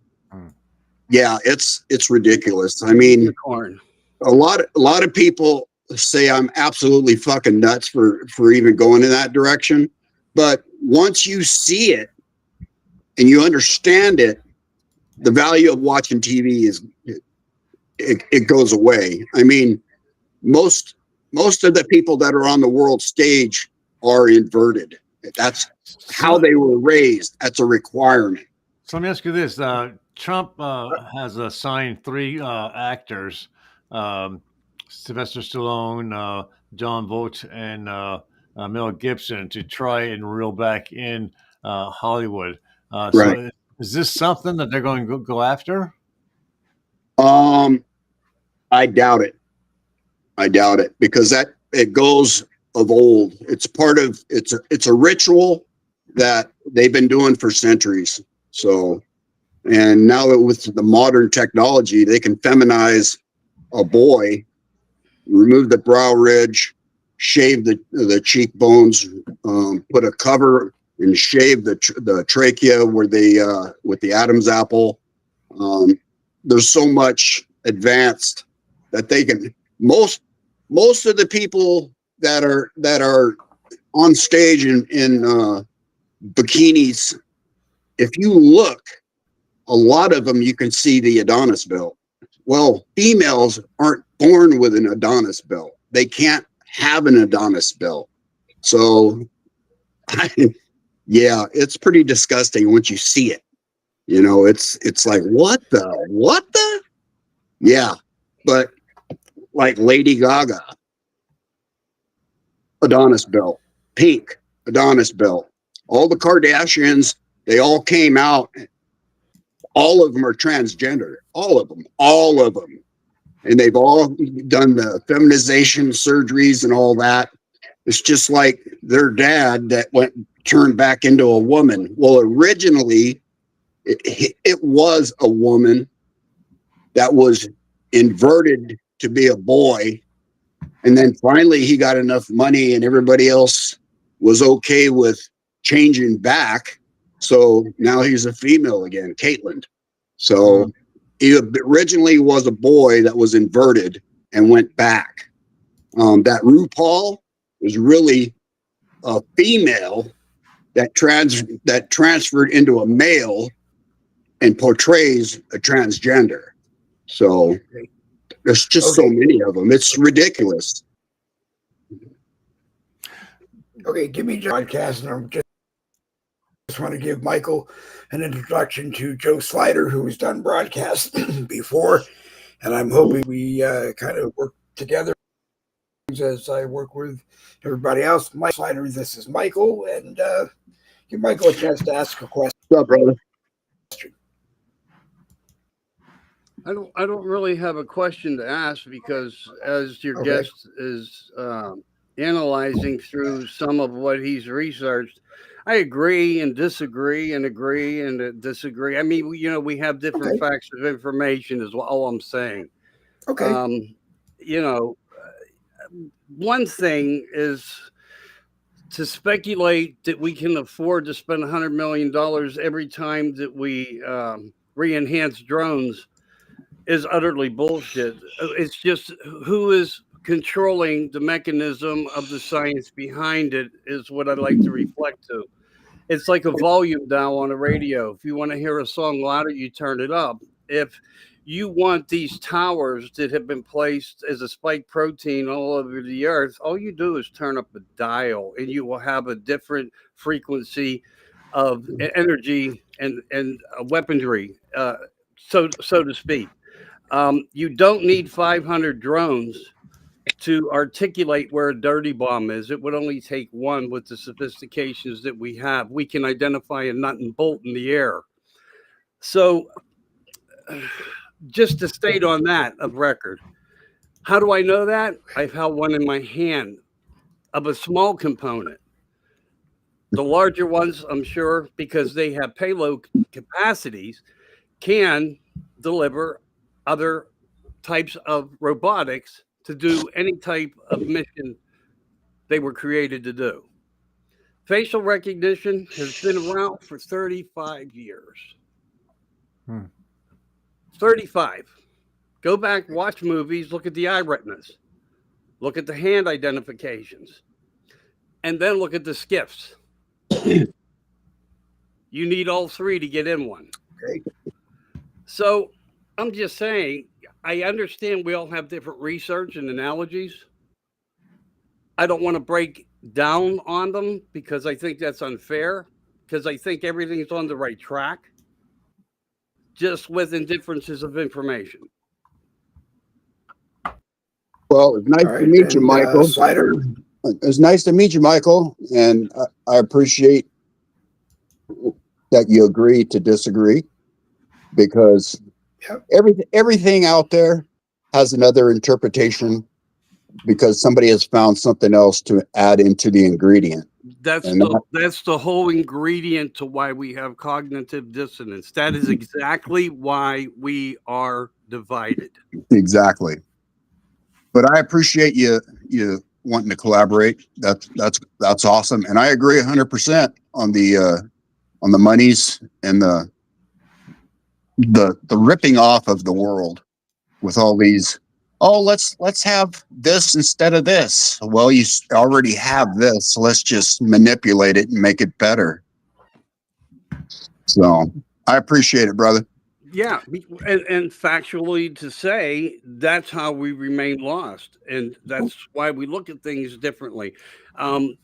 yeah, it's ridiculous. I mean, Unicorn. a lot of people say I'm absolutely fucking nuts for even going in that direction. But once you see it and you understand it, the value of watching TV is it goes away. I mean, most of the people that are on the world stage are inverted. That's how they were raised. That's a requirement. So let me ask you this: Trump has assigned 3 actors, Sylvester Stallone, John Voight, and Mel Gibson, to try and reel back in Hollywood. Right. So, is this something that they're going to go after? I doubt it. I doubt it, because that it goes of old. It's part of it's a ritual that they've been doing for centuries. So, and now with the modern technology, they can feminize a boy, remove the brow ridge, shave the cheekbones, put a cover and shave the trachea where they with the Adam's apple. There's so much advanced that they can most of the people that are on stage in bikinis, if you look, a lot of them you can see the Adonis belt. Well, females aren't born with an Adonis belt. They can't have an Adonis belt. So yeah, it's pretty disgusting once you see it. You know, it's like, what the? Yeah. But like Lady Gaga, Adonis belt, Pink, Adonis belt. All the Kardashians, they all came out. All of them are transgender. All of them. And they've all done the feminization surgeries and all that. It's just like their dad that turned back into a woman. Well, originally, it was a woman that was inverted to be a boy. And then finally he got enough money and everybody else was okay with changing back. So now he's a female again, Caitlyn. So he originally was a boy that was inverted and went back. That RuPaul was really a female that transferred into a male and portrays a transgender. So there's just so many of them. It's ridiculous. Okay, give me podcast, and I'm just want to give Michael an introduction to Joe Slider, who's done broadcasts before, and I'm hoping we kind of work together as I work with everybody else. Mike Slider, this is Michael, and give Michael a chance to ask a question. What's up, brother? I don't really have a question to ask, because as your guest is analyzing through some of what he's researched, I agree and disagree and agree and disagree. I mean, we have different facts of information is all I'm saying. Okay. One thing is to speculate that we can afford to spend $100 million every time that we re-enhance drones is utterly bullshit. It's just who is controlling the mechanism of the science behind it is what I'd like to reflect to. It's like a volume dial on a radio. If you want to hear a song louder, you turn it up. If you want these towers that have been placed as a spike protein all over the earth, all you do is turn up a dial and you will have a different frequency of energy and weaponry, so to speak. You don't need 500 drones to articulate where a dirty bomb is. It would only take one with the sophistications that we have. We can identify a nut and bolt in the air. So just to state on that of record, how do I know that? I've held one in my hand of a small component. The larger ones, I'm sure, because they have payload capacities, can deliver other types of robotics to do any type of mission they were created to do. Facial recognition has been around for 35 years. 35. Go back, watch movies, look at the eye retinas, look at the hand identifications, and then look at the skiffs. You need all three to get in one. Okay. So I'm just saying, I understand we all have different research and analogies. I don't want to break down on them because I think that's unfair, because I think everything's on the right track, just with indifferences of information. Well, it's nice to meet you, Michael. Slider. It's nice to meet you, Michael, and I appreciate that you agree to disagree, because everything out there has another interpretation because somebody has found something else to add into the ingredient. That's the whole ingredient to why we have cognitive dissonance. That is exactly why we are divided. Exactly. But I appreciate you wanting to collaborate. That's awesome, and I agree 100% on the monies and the ripping off of the world with all these. Oh, let's have this instead of this. Well, you already have this, so let's just manipulate it and make it better. So I appreciate it, brother. Yeah, and factually to say, that's how we remain lost, and that's why we look at things differently.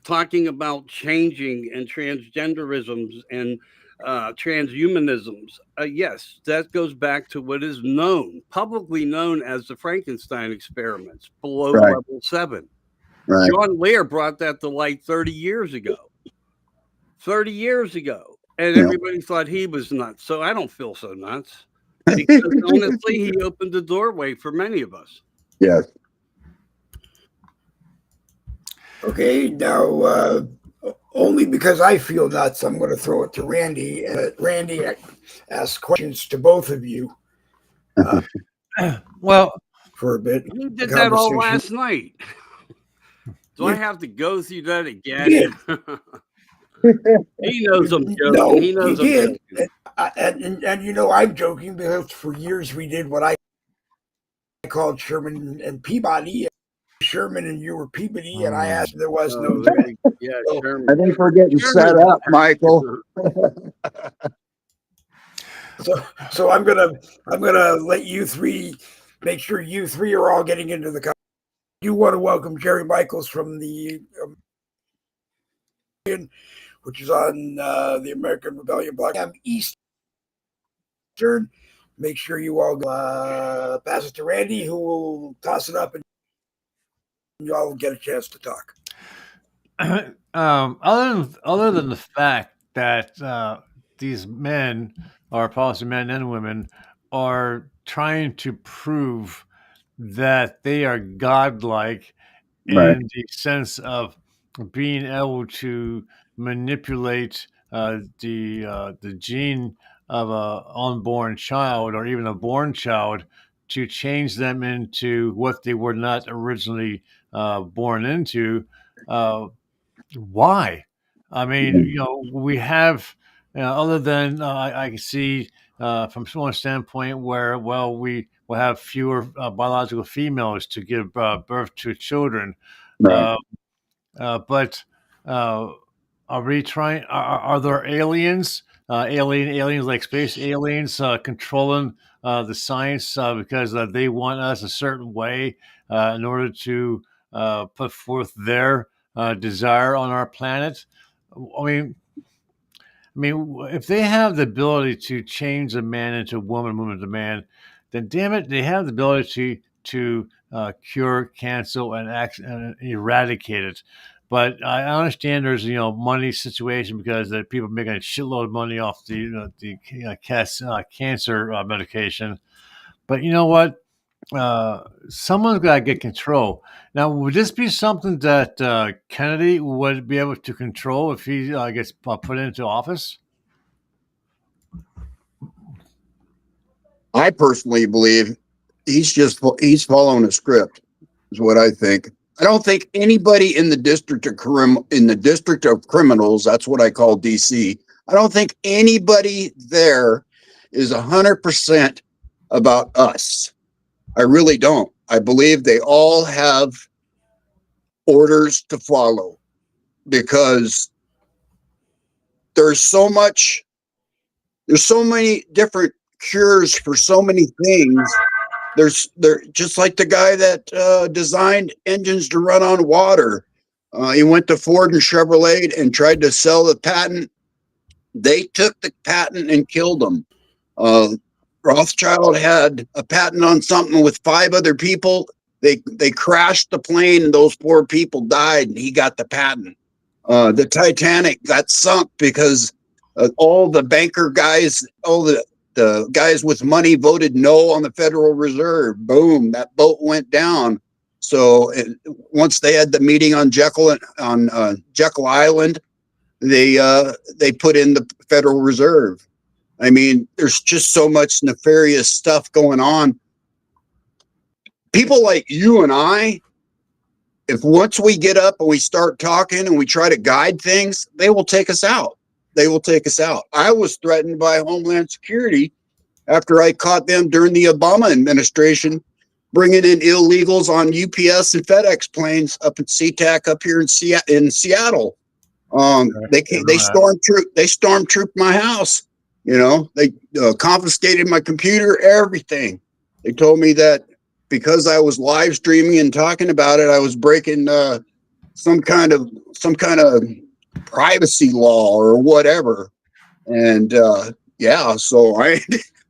Talking about changing and transgenderisms and transhumanisms, yes, that goes back to what is publicly known as the Frankenstein experiments below level 7. Right. John Lear brought that to light 30 years ago. 30 years ago. And everybody thought he was nuts. So I don't feel so nuts. Because honestly, he opened the doorway for many of us. Yes. Okay, now only because I feel nuts, I'm going to throw it to Randy. Randy asked questions to both of you. Well, for a bit. He did that all last night. Do I have to go through that again? He knows I'm joking. No, he knows I'm joking. And you know I'm joking because for years we did what I called Sherman and Peabody. Sherman and you were Peabody, and I asked if there was no. Yeah, Sherman. I think we're getting set up, Michael. So I'm gonna let you three make sure you three are all getting into the conversation. You want to welcome Jerry Michaels from the which is on the American Rebellion blog. I'm Eastern. Make sure you all pass it to Randy, who will toss it up, and you all get a chance to talk. Other than the fact that these men, or policy men and women, are trying to prove that they are godlike in the sense of being able to manipulate the gene of a unborn child or even a born child to change them into what they were not originally born into. Why? I mean, we have, other than I can see from one standpoint where, well, we will have fewer biological females to give birth to children. Right. But are we trying? Are there aliens, aliens like space aliens, controlling the science because they want us a certain way in order to put forth their desire on our planet? I mean, if they have the ability to change a man into a woman, woman into a man, then damn it, they have the ability to cure cancer and eradicate it. But I understand there's money situation because the people are making a shitload of money off the cancer medication. But you know what? someone's got to get control. Now, would this be something that Kennedy would be able to control if he gets put into office? I personally believe he's following a script, is what I think. I don't think anybody in the district of criminals, that's what I call DC. I don't think anybody there is 100% about us. I really don't. I believe they all have orders to follow because there's so many different cures for so many things. They're just like the guy that designed engines to run on water. He went to Ford and Chevrolet and tried to sell the patent. They took the patent and killed him. Rothschild had a patent on something with 5 other people. They crashed the plane and those poor people died and he got the patent. The Titanic got sunk because all the banker guys, all the guys with money voted no on the Federal Reserve. Boom, that boat went down. So once they had the meeting on Jekyll Island, they put in the Federal Reserve. I mean, there's just so much nefarious stuff going on. People like you and I, if once we get up and we start talking and we try to guide things, they will take us out. They will take us out. I was threatened by Homeland Security after I caught them during the Obama administration bringing in illegals on UPS and FedEx planes up at SeaTac up here in Seattle. They stormtrooped my house. You know, they confiscated my computer, everything. They told me that because I was live streaming and talking about it, I was breaking some kind of privacy law or whatever. And yeah, so I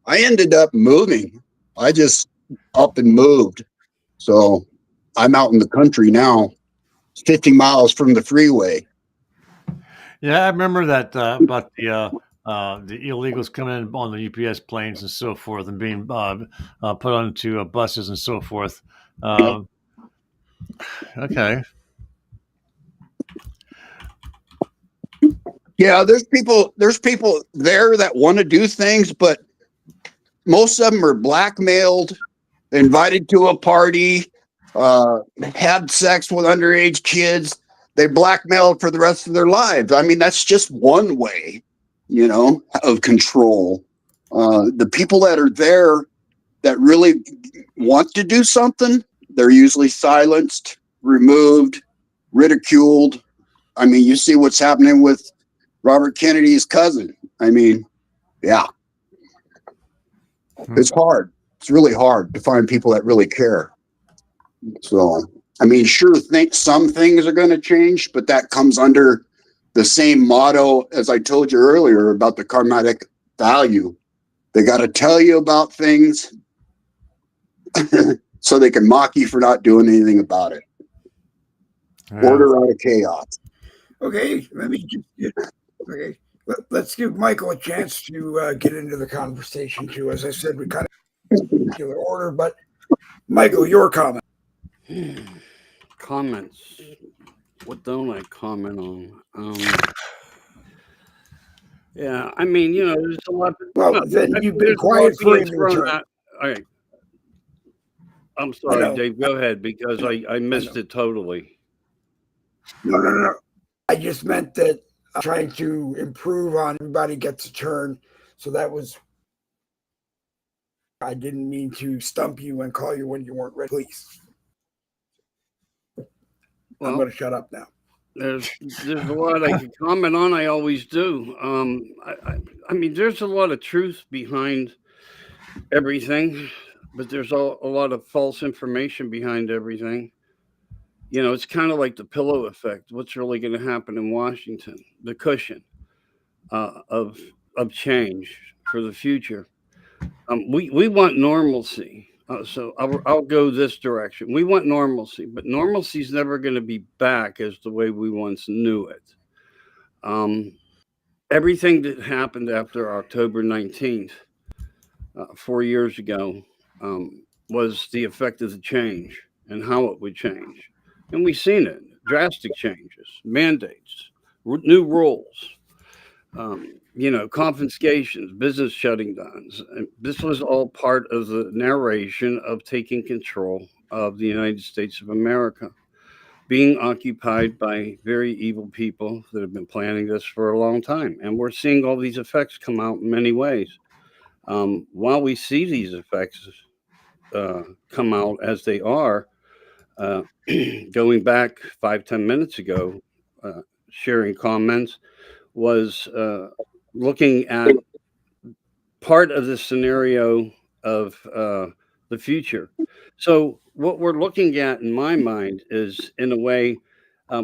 ended up moving. I just up and moved. So I'm out in the country now, 50 miles from the freeway. Yeah, I remember that about the illegals coming in on the UPS planes and so forth, and being put onto buses and so forth. Okay. Yeah, there's people there that want to do things, but most of them are blackmailed, invited to a party, had sex with underage kids. They blackmailed for the rest of their lives. I mean, that's just one way, you know, of control. The people that are there that really want to do something, they're usually silenced, removed, ridiculed. I mean, you see what's happening with Robert Kennedy's cousin. I mean, yeah, it's hard. It's really hard to find people that really care. So, I mean, sure, think some things are going to change, but that comes under the same motto as I told you earlier about the karmatic value. They got to tell you about things so they can mock you for not doing anything about it. Yeah. Order out of chaos. Okay, let's give Michael a chance to get into the conversation too. As I said, we kind of particular order, but Michael, your comment. Comments. What don't I comment on? Yeah, I mean, you know, there's a lot. Well, then you've been quiet for a Okay. I'm sorry, Dave. Go ahead, because I missed it totally. No. I just meant that I'm trying to improve on everybody gets a turn. So that was. I didn't mean to stump you and call you when you weren't ready. Please. Well, I'm going to shut up now. There's a lot I can comment on. I always do. I mean, there's a lot of truth behind everything, but there's a lot of false information behind everything. You know, it's kind of like the pillow effect. What's really going to happen in Washington? The cushion of change for the future. We want normalcy. So I'll go this direction. We want normalcy, but normalcy is never going to be back as the way we once knew it. Everything that happened after October 19th, 4 years ago, was the effect of the change and how it would change. And we've seen it, drastic changes, mandates, new rules, confiscations, business shutting downs. And this was all part of the narration of taking control of the United States of America, being occupied by very evil people that have been planning this for a long time. And we're seeing all these effects come out in many ways. While we see these effects come out as they are, uh, going back 5-10 minutes ago, sharing comments, was looking at part of the scenario of the future. So, what we're looking at in my mind is, in a way,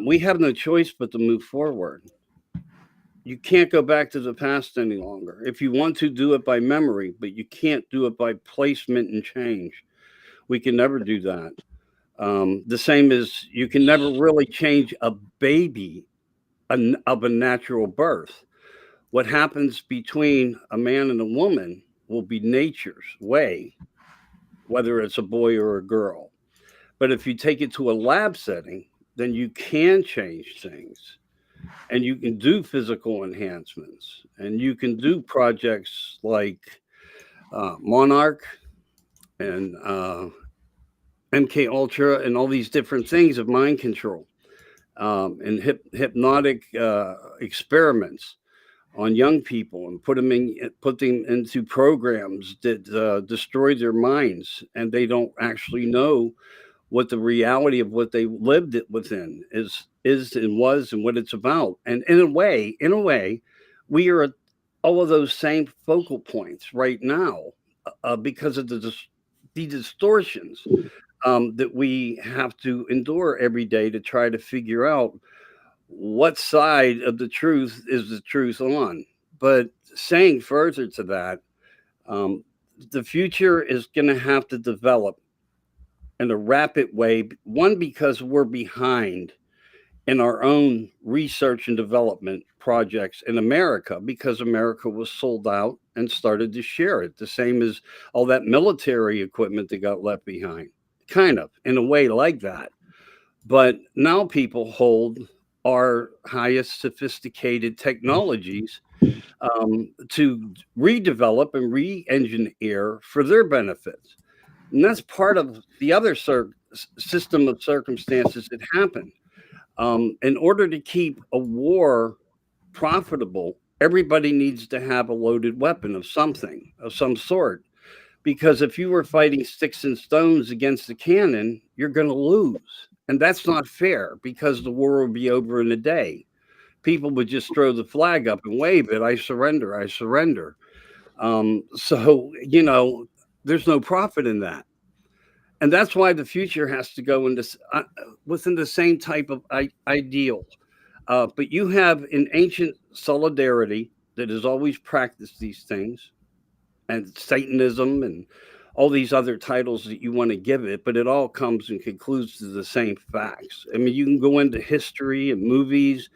we have no choice but to move forward. You can't go back to the past any longer. If you want to, do it by memory, but you can't do it by placement and change. We can never do that. The same as you can never really change a baby of a natural birth. What happens between a man and a woman will be nature's way, whether it's a boy or a girl. But if you take it to a lab setting, then you can change things, and you can do physical enhancements, and you can do projects like Monarch and MK Ultra and all these different things of mind control, and hypnotic experiments on young people, and put them into programs that destroy their minds, and they don't actually know what the reality of what they lived it within is and was, and what it's about. And in a way, we are at all of those same focal points right now, because of the distortions that we have to endure every day to try to figure out what side of the truth is the truth on. But saying further to that, the future is going to have to develop in a rapid way. One, because we're behind in our own research and development projects in America, because America was sold out and started to share it, the same as all that military equipment that got left behind, kind of in a way like that. But now people hold our highest sophisticated technologies to redevelop and re-engineer for their benefits. And that's part of the other system of circumstances that happen. In order to keep a war profitable, everybody needs to have a loaded weapon of something, of some sort. Because if you were fighting sticks and stones against a cannon, you're going to lose. And that's not fair, because the war would be over in a day. People would just throw the flag up and wave it. I surrender. I surrender. So, there's no profit in that. And that's why the future has to go into within the same type of ideal. But you have an ancient solidarity that has always practiced these things, and Satanism and all these other titles that you want to give it, but it all comes and concludes to the same facts. I mean, you can go into history and movies.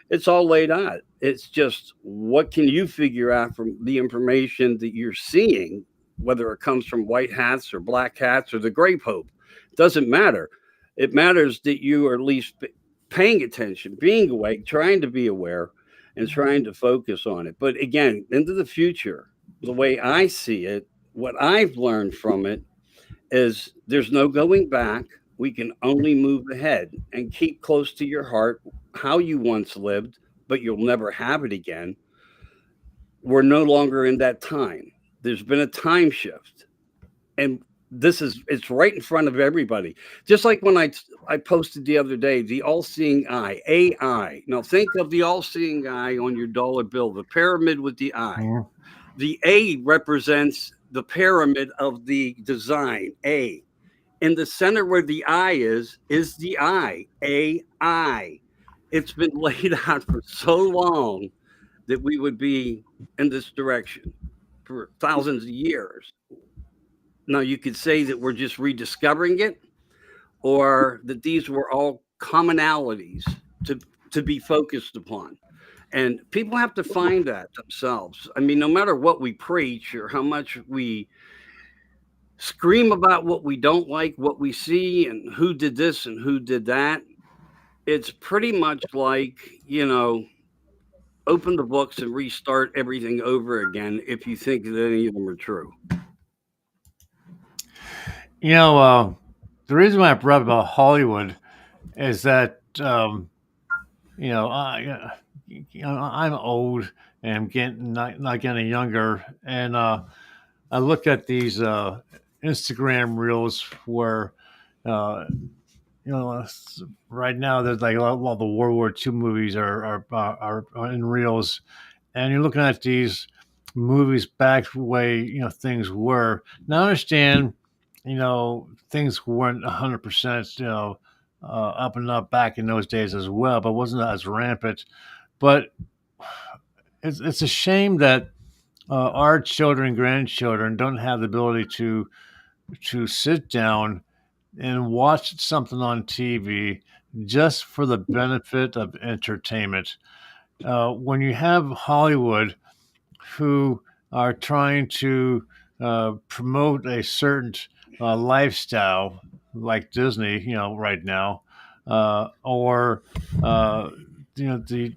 It's all laid out. It's just, what can you figure out from the information that you're seeing, whether it comes from white hats or black hats or the gray pope? It doesn't matter. It matters that you are at least paying attention, being awake, trying to be aware, and trying to focus on it. But again, into the future, the way I see it, what I've learned from it is there's no going back. We can only move ahead and keep close to your heart how you once lived, but you'll never have it again. We're no longer in that time. There's been a time shift, and it's right in front of everybody. Just like when I posted the other day, the all-seeing eye, AI. Now think of the all-seeing eye on your dollar bill, the pyramid with the eye. Yeah. The A represents the pyramid of the design, A. In the center where the eye is the eye, AI. It's been laid out for so long that we would be in this direction for thousands of years. Now, you could say that we're just rediscovering it, or that these were all commonalities to be focused upon. And people have to find that themselves. I mean, no matter what we preach or how much we scream about what we don't like, what we see, and who did this and who did that. It's pretty much like, open the books and restart everything over again if you think that any of them are true. The reason why I brought up about Hollywood is that I'm old and I'm getting not getting younger, and I look at these Instagram reels where uh, right now there's like a lot of the World War II movies are in reels, and you're looking at these movies back the way things were. Now I understand, things weren't 100%, up and up back in those days as well, but wasn't as rampant. But it's a shame that our children and grandchildren don't have the ability to sit down and watch something on TV just for the benefit of entertainment. When you have Hollywood who are trying to promote a certain lifestyle like Disney, right now, or the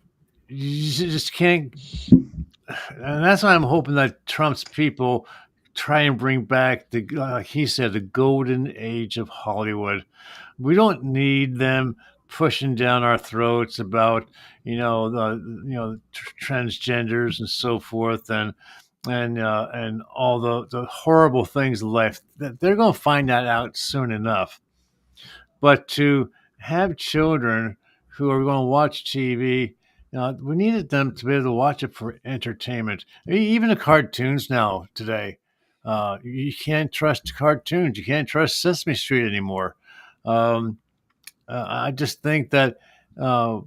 you just can't, and that's why I'm hoping that Trump's people try and bring back like he said, the golden age of Hollywood. We don't need them pushing down our throats about transgenders and so forth, and all the horrible things in life. That they're going to find that out soon enough. But to have children who are going to watch TV, we needed them to be able to watch it for entertainment. Even the cartoons now today, you can't trust cartoons. You can't trust Sesame Street anymore. Um, I just think that uh,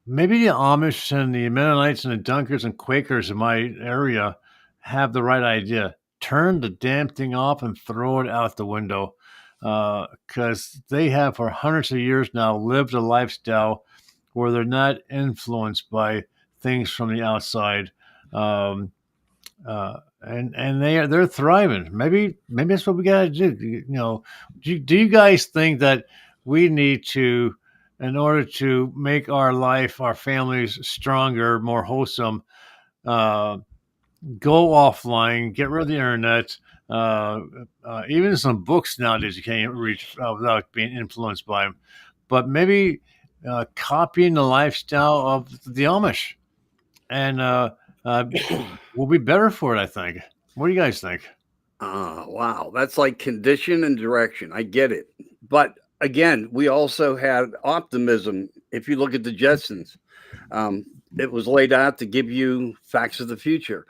maybe the Amish and the Mennonites and the Dunkers and Quakers in my area have the right idea. Turn the damn thing off and throw it out the window, because they have for hundreds of years now lived a lifestyle where they're not influenced by things from the outside. Um, and they're thriving. Maybe that's what we got to do. Do you guys think that we need to, in order to make our life, our families stronger, more wholesome, uh, go offline, get rid of the internet? Even some books nowadays you can't read without being influenced by them. But maybe copying the lifestyle of the Amish, and uh, we'll be better for it, I think. What do you guys think? Wow. That's like condition and direction. I get it. But again, we also had optimism. If you look at the Jetsons, it was laid out to give you facts of the future.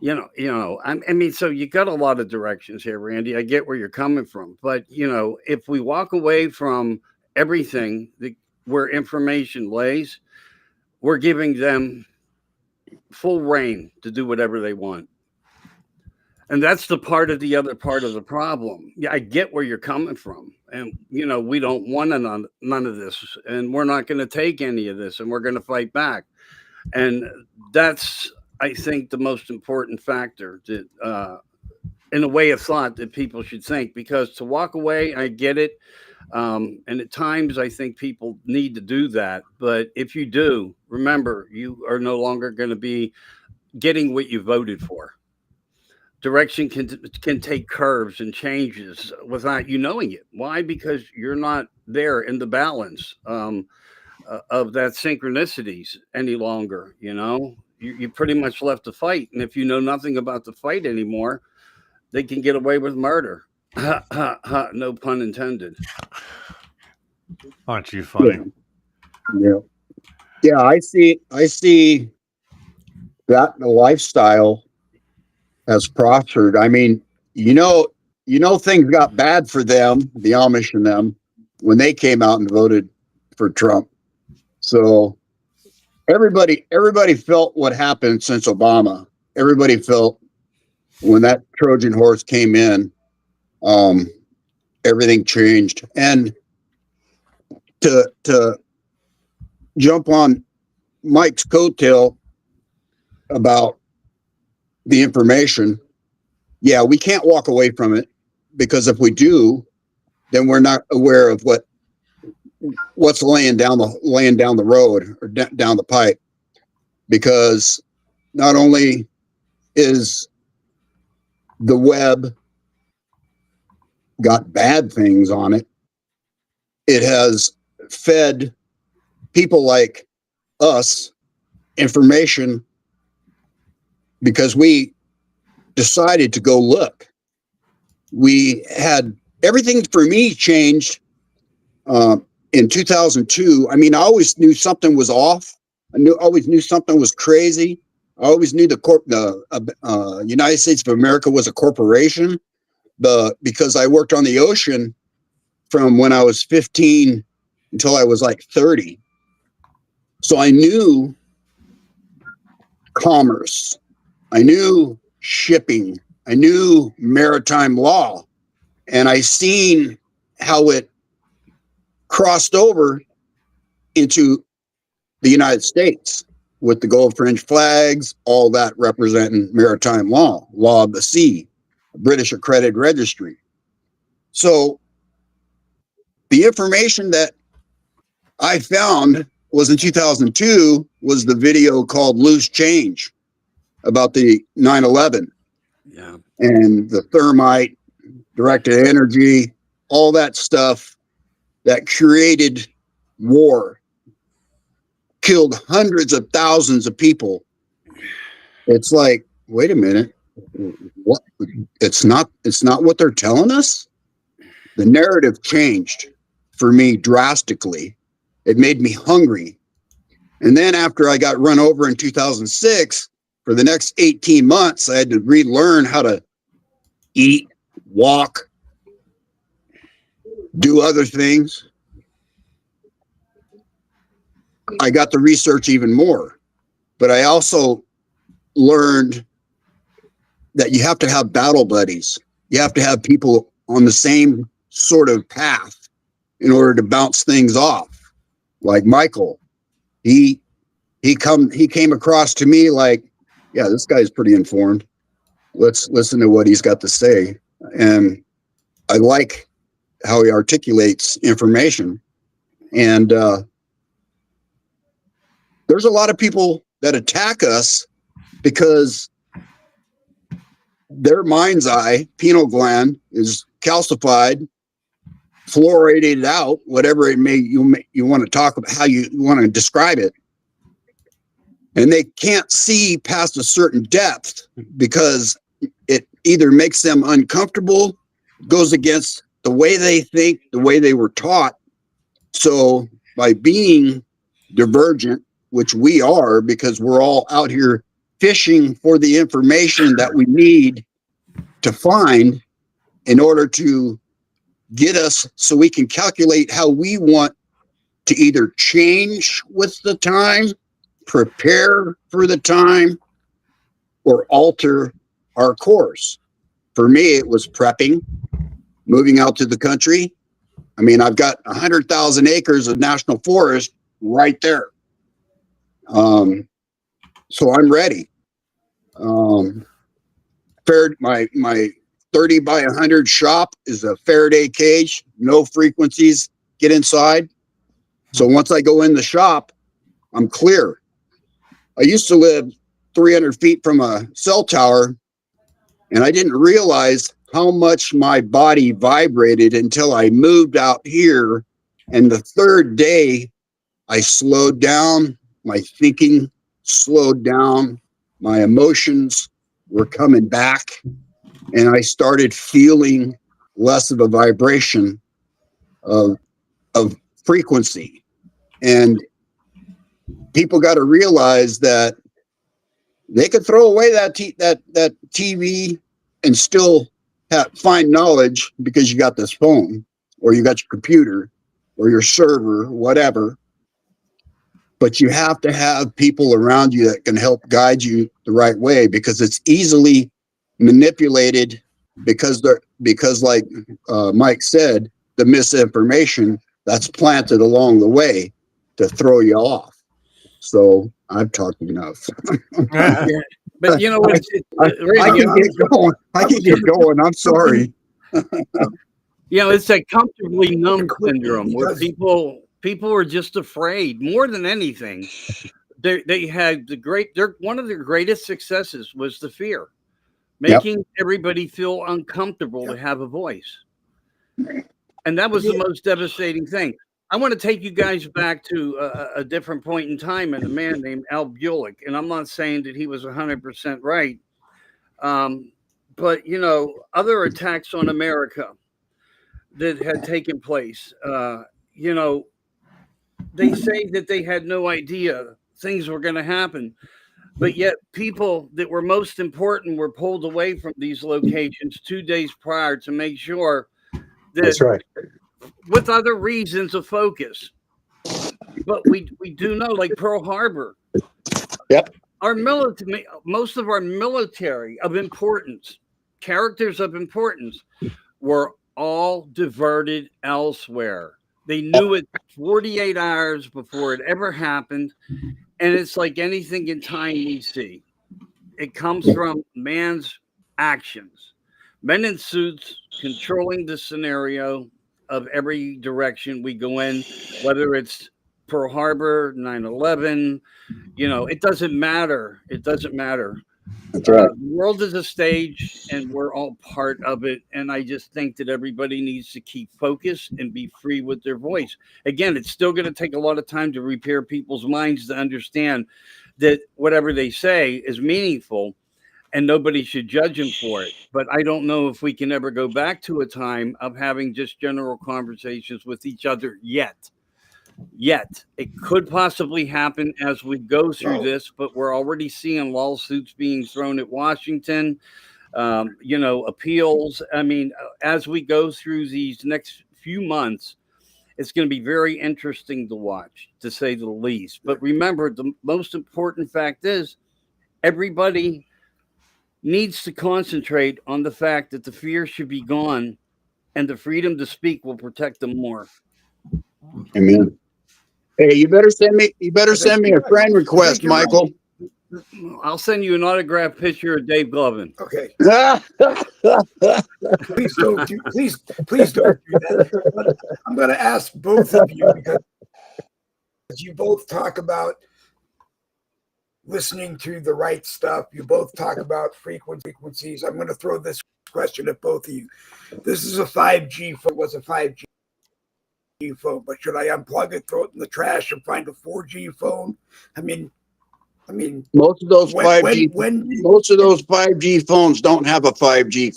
I mean, so you got a lot of directions here, Randy. I get where you're coming from. But, if we walk away from everything where information lays, we're giving them full reign to do whatever they want. And that's the other part of the problem. Yeah, I get where you're coming from. And, we don't want none of this. And we're not going to take any of this. And we're going to fight back. And that's, I think, the most important factor that, in a way of thought that people should think. Because to walk away, I get it. And at times, I think people need to do that. But if you do, remember, you are no longer going to be getting what you voted for. Direction can take curves and changes without you knowing it. Why? Because you're not there in the balance of that synchronicities any longer. You pretty much left the fight, and if you know nothing about the fight anymore, they can get away with murder. No pun intended. Aren't you funny? Yeah. I see that the lifestyle has prospered. I mean, things got bad for them, the Amish and them, when they came out and voted for Trump. So everybody felt what happened since Obama. Everybody felt when that Trojan horse came in, everything changed. And to jump on Mike's coattail about the information, yeah, we can't walk away from it. because if we do, then we're not aware of what's laying down the road or down the pipe. Because not only is the web got bad things on it, it has fed people like us information because we decided to go look. We had everything for me changed in 2002. I mean, I always knew something was off. Always knew something was crazy. I always knew the United States of America was a corporation. Because I worked on the ocean from when I was 15 until I was like 30. So I knew commerce. I knew shipping. I knew maritime law. And I seen how it crossed over into the United States with the gold fringe flags, all that representing maritime law of the sea, British accredited registry. So the information that I found was in 2002 was the video called Loose Change about the 9/11. Yeah. And the thermite, directed energy, all that stuff that created war, killed hundreds of thousands of people. It's like, wait a minute, what? It's not what they're telling us. The narrative changed for me drastically. It made me hungry. And then after I got run over in 2006, for the next 18 months, I had to relearn how to eat, walk, do other things. I got to research even more, but I also learned that you have to have battle buddies. You have to have people on the same sort of path in order to bounce things off. Like Michael, he came across to me like, yeah, this guy's pretty informed. Let's listen to what he's got to say. And I like how he articulates information. And there's a lot of people that attack us because their mind's eye, pineal gland, is calcified, fluoridated out, whatever it may you want to talk about, how you want to describe it. And they can't see past a certain depth because it either makes them uncomfortable, goes against the way they think, the way they were taught. So by being divergent, which we are, because we're all out here fishing for the information that we need to find in order to get us so we can calculate how we want to either change with the time, prepare for the time, or alter our course. For me, it was prepping, moving out to the country. I mean, I've got 100,000 acres of national forest right there. So I'm ready. My 30 by 100 shop is a Faraday cage, no frequencies get inside. So once I go in the shop, I'm clear. I used to live 300 feet from a cell tower, and I didn't realize how much my body vibrated until I moved out here. And the third day, I slowed down, my thinking slowed down, my emotions were coming back, and I started feeling less of a vibration of frequency. And people got to realize that they could throw away that TV and still find knowledge because you got this phone or you got your computer or your server, whatever. But you have to have people around you that can help guide you the right way, because it's easily manipulated because like Mike said, the misinformation that's planted along the way to throw you off. So I've talked enough. Yeah. But you know, I can get going. I'm sorry. It's that comfortably numb quickly syndrome where because people are just afraid more than anything. They had one of their greatest successes was the fear, making everybody feel uncomfortable to have a voice. And that was the most devastating thing. I want to take you guys back to a different point in time and a man named Al Bulick. And I'm not saying that he was 100% right. But, other attacks on America that had taken place, they say that they had no idea things were going to happen. But yet people that were most important were pulled away from these locations 2 days prior to make sure that That's right. with other reasons of focus. But we do know, like Pearl Harbor. Yep. Our military, most of our military of importance, characters of importance, were all diverted elsewhere. They knew it 48 hours before it ever happened. And it's like anything in time we see. It comes from man's actions. Men in suits controlling the scenario of every direction we go in, whether it's Pearl Harbor, 9/11, it doesn't matter. It doesn't matter. That's right. The world is a stage and we're all part of it. And I just think that everybody needs to keep focused and be free with their voice. Again, it's still going to take a lot of time to repair people's minds to understand that whatever they say is meaningful and nobody should judge them for it. But I don't know if we can ever go back to a time of having just general conversations with each other yet. It could possibly happen as we go through this, but we're already seeing lawsuits being thrown at Washington, appeals. I mean, as we go through these next few months, it's going to be very interesting to watch, to say the least. But remember, the most important fact is everybody needs to concentrate on the fact that the fear should be gone and the freedom to speak will protect them more. Amen. Hey, you better send me a friend request, Michael. I'll send you an autographed picture of Dave Glovin. Okay. Please don't do that. But I'm going to ask both of you because you both talk about listening to the right stuff. You both talk about frequencies. I'm going to throw this question at both of you. This is a 5G phone. Was a 5G phone, but should I unplug it, throw it in the trash, and find a 4G phone? I mean, most of those 5G phones don't have a 5G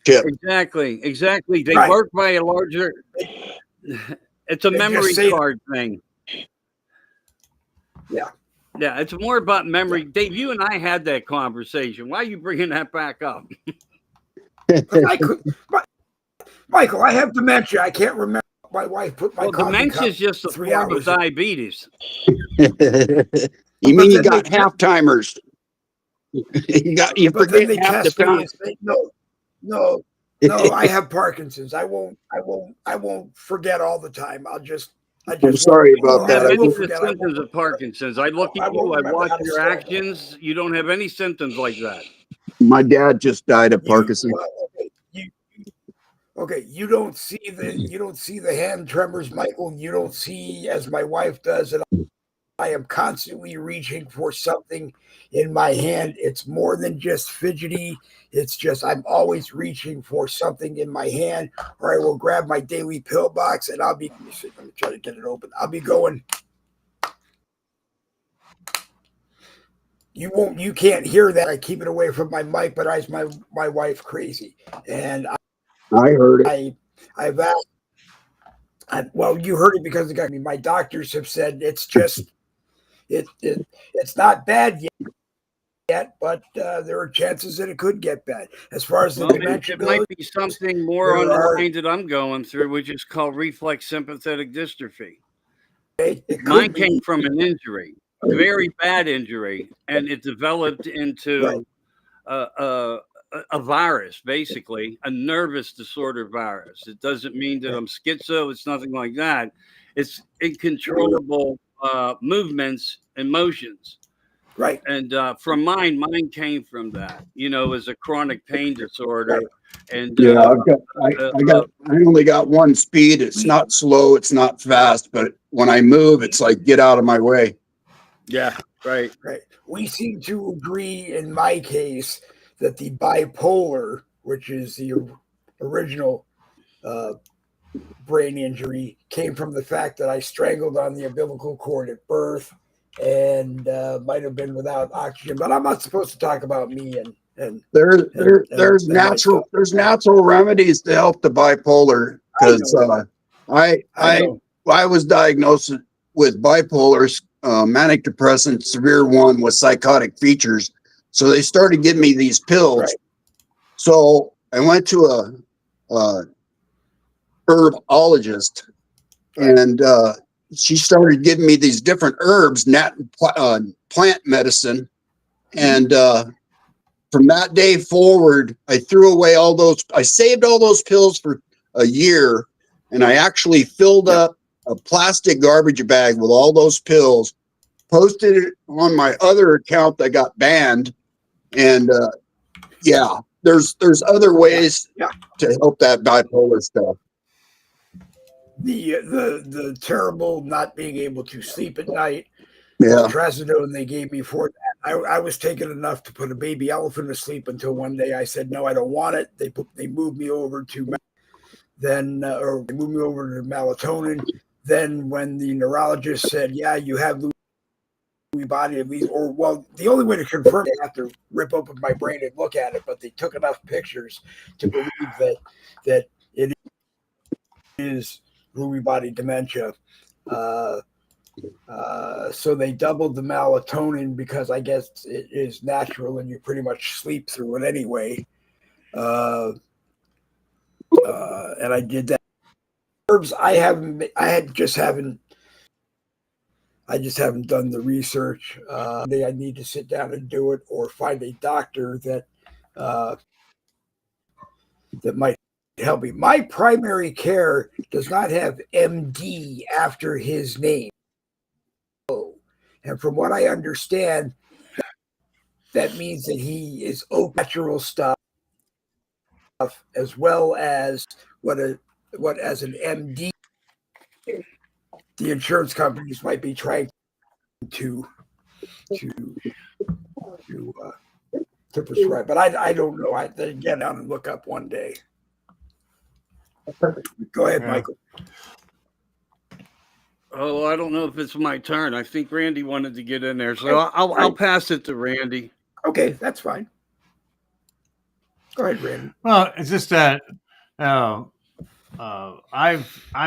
tip. Exactly. They work by a larger. It's a memory card thing. Yeah, it's more about memory. Dave, you and I had that conversation. Why are you bringing that back up? Michael, I have dementia. I can't remember. My wife put my dementia is just a form of diabetes. You mean you got half timers? you forget half the time. No. I have Parkinson's. I won't forget all the time. I'm sorry about that. Any of the symptoms of Parkinson's. I look at you. I watch your actions. You don't have any symptoms like that. My dad just died of Parkinson's. Okay, you don't see the hand tremors, Michael. You don't see, as my wife does, and I am constantly reaching for something in my hand. It's more than just fidgety. It's just I'm always reaching for something in my hand, or I will grab my daily pill box and I'll be. Let me try to get it open. I'll be going. You can't hear that. I keep it away from my mic, but I drive my wife crazy, and I heard it. I've asked. Well, you heard it because my doctors have said it's just it's not bad yet, but there are chances that it could get bad. As far as the dementia goes, it might be something more on the line that I'm going through, which is called reflex sympathetic dystrophy. Mine came from an injury, a very bad injury, and it developed into a virus, basically a nervous disorder virus. It doesn't mean that I'm schizo. It's nothing like that. It's incontrollable movements and motions. Right. And from mine came from that. You know, as a chronic pain disorder, and Yeah, I only got one speed. It's not slow, it's not fast, but when I move, it's like get out of my way. yeah, right. Right. We seem to agree in my case that the bipolar, which is the original brain injury, came from the fact that I strangled on the umbilical cord at birth and might have been without oxygen. But I'm not supposed to talk about me and There's natural remedies to help the bipolar because I was diagnosed with bipolar, manic depressant, severe one with psychotic features. So they started giving me these pills. Right. So I went to a herbologist, and she started giving me these different herbs, plant medicine, and from that day forward, I threw away all those. I saved all those pills for a year, and I actually filled up a plastic garbage bag with all those pills, posted it on my other account that got banned, and yeah, there's other ways to help that bipolar stuff. The terrible not being able to sleep at night. Yeah. Trazodone they gave me for that. I was taking enough to put a baby elephant to sleep until one day I said no, I don't want it. They moved me over to or they moved me over to melatonin. Then when the neurologist said, yeah, you have Lewy body at least, or well, the only way to confirm it, they have to rip open my brain and look at it, but they took enough pictures to believe that it is Lewy body dementia. So they doubled the melatonin because I guess it is natural and you pretty much sleep through it anyway. And I did that. Herbs, I just haven't done the research. I need to sit down and do it, or find a doctor that might help me. My primary care does not have MD after his name. And from what I understand, that means that he is natural stuff as well as what as an MD the insurance companies might be trying to prescribe. But I don't know. I get down and look up one day. Go ahead, Michael. Oh, I don't know if it's my turn. I think Randy wanted to get in there, so I'll pass it to Randy. Okay, that's fine. Go ahead, Randy. Well, it's just that I've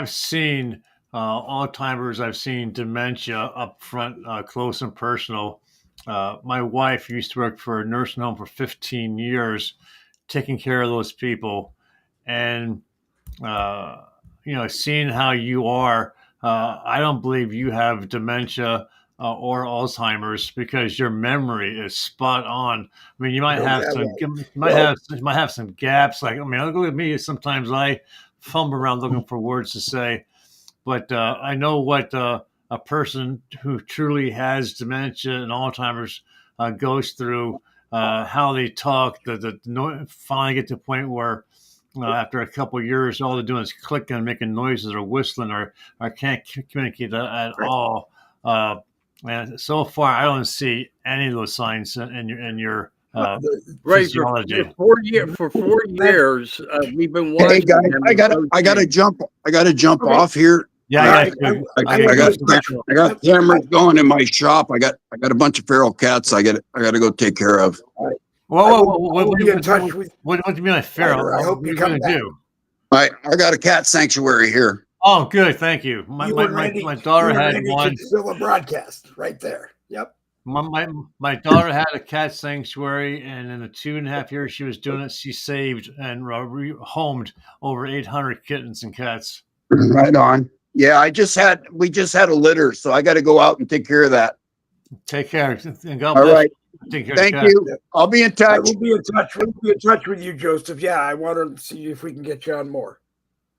seen Alzheimer's, I've seen dementia up front, close and personal. My wife used to work for a nursing home for 15 years, taking care of those people, and seeing how you are. I don't believe you have dementia or Alzheimer's because your memory is spot on. I mean, you might have some gaps. Like, I mean, look at me. Sometimes I fumble around looking for words to say, but I know what a person who truly has dementia and Alzheimer's goes through. How they talk, finally get to the point where after a couple of years, all they're doing is clicking, making noises, or whistling, or can't communicate at all. And so far, I don't see any of those signs in your physiology. For 4 years, we've been watching. Hey guys, I gotta jump off here. Yeah, I got cameras going in my shop. I got a bunch of feral cats. I got to go take care of. Whoa! What do you mean by feral? I hope you come back. I got a cat sanctuary here. Oh, good, thank you. My daughter had one. Still a broadcast right there. Yep. My daughter had a cat sanctuary, and in the 2.5 years she was doing it, she saved and rehomed over 800 kittens and cats. Right on. Yeah, we just had a litter, so I got to go out and take care of that. Take care. And God All bless right. you. Thank you. I'll be in touch. We'll be in touch. We'll be in touch with you, Joseph. Yeah, I want to see if we can get you on more.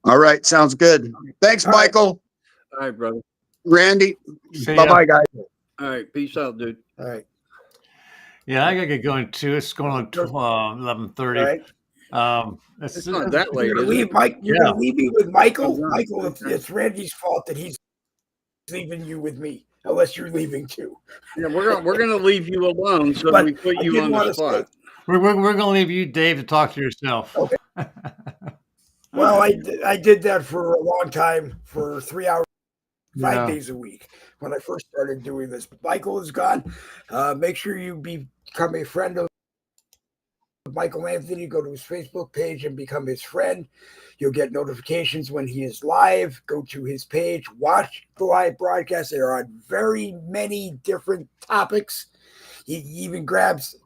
All right. Sounds good. Thanks, Michael. All right, brother. Randy. Bye-bye, guys. All right. Peace out, dude. All right. Yeah, I gotta get going too. It's going on 11:30. All right. It's not that late, You're gonna is it? leave Mike. You're Yeah. gonna leave me with Michael. Oh, Michael, okay. it's Randy's fault that he's leaving you with me, unless you're leaving too. Yeah, we're gonna leave you alone, so But we put I you did on the want to spot. say, We're gonna leave you, Dave, to talk to yourself. Okay. well, I did that for a long time, for 3 hours, 5 days a week when I first started doing this. Michael is gone. Make sure you become a friend of Michael Anthony. Go to his Facebook page and become his friend. You'll get notifications when he is live. Go to his page, watch the live broadcast. There are very many different topics. He even grabs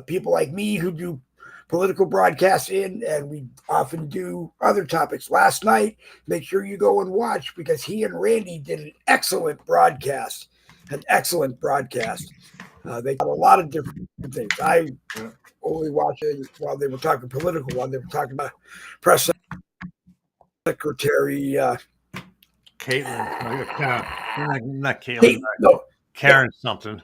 people like me who do political broadcasts in, and we often do other topics. Last night, make sure you go and watch, because he and Randy did an excellent broadcast. They got a lot of different things. I only watched it while they were talking political. While they were talking about press secretary Caitlin, not Caitlin, Kate, no, Karen something.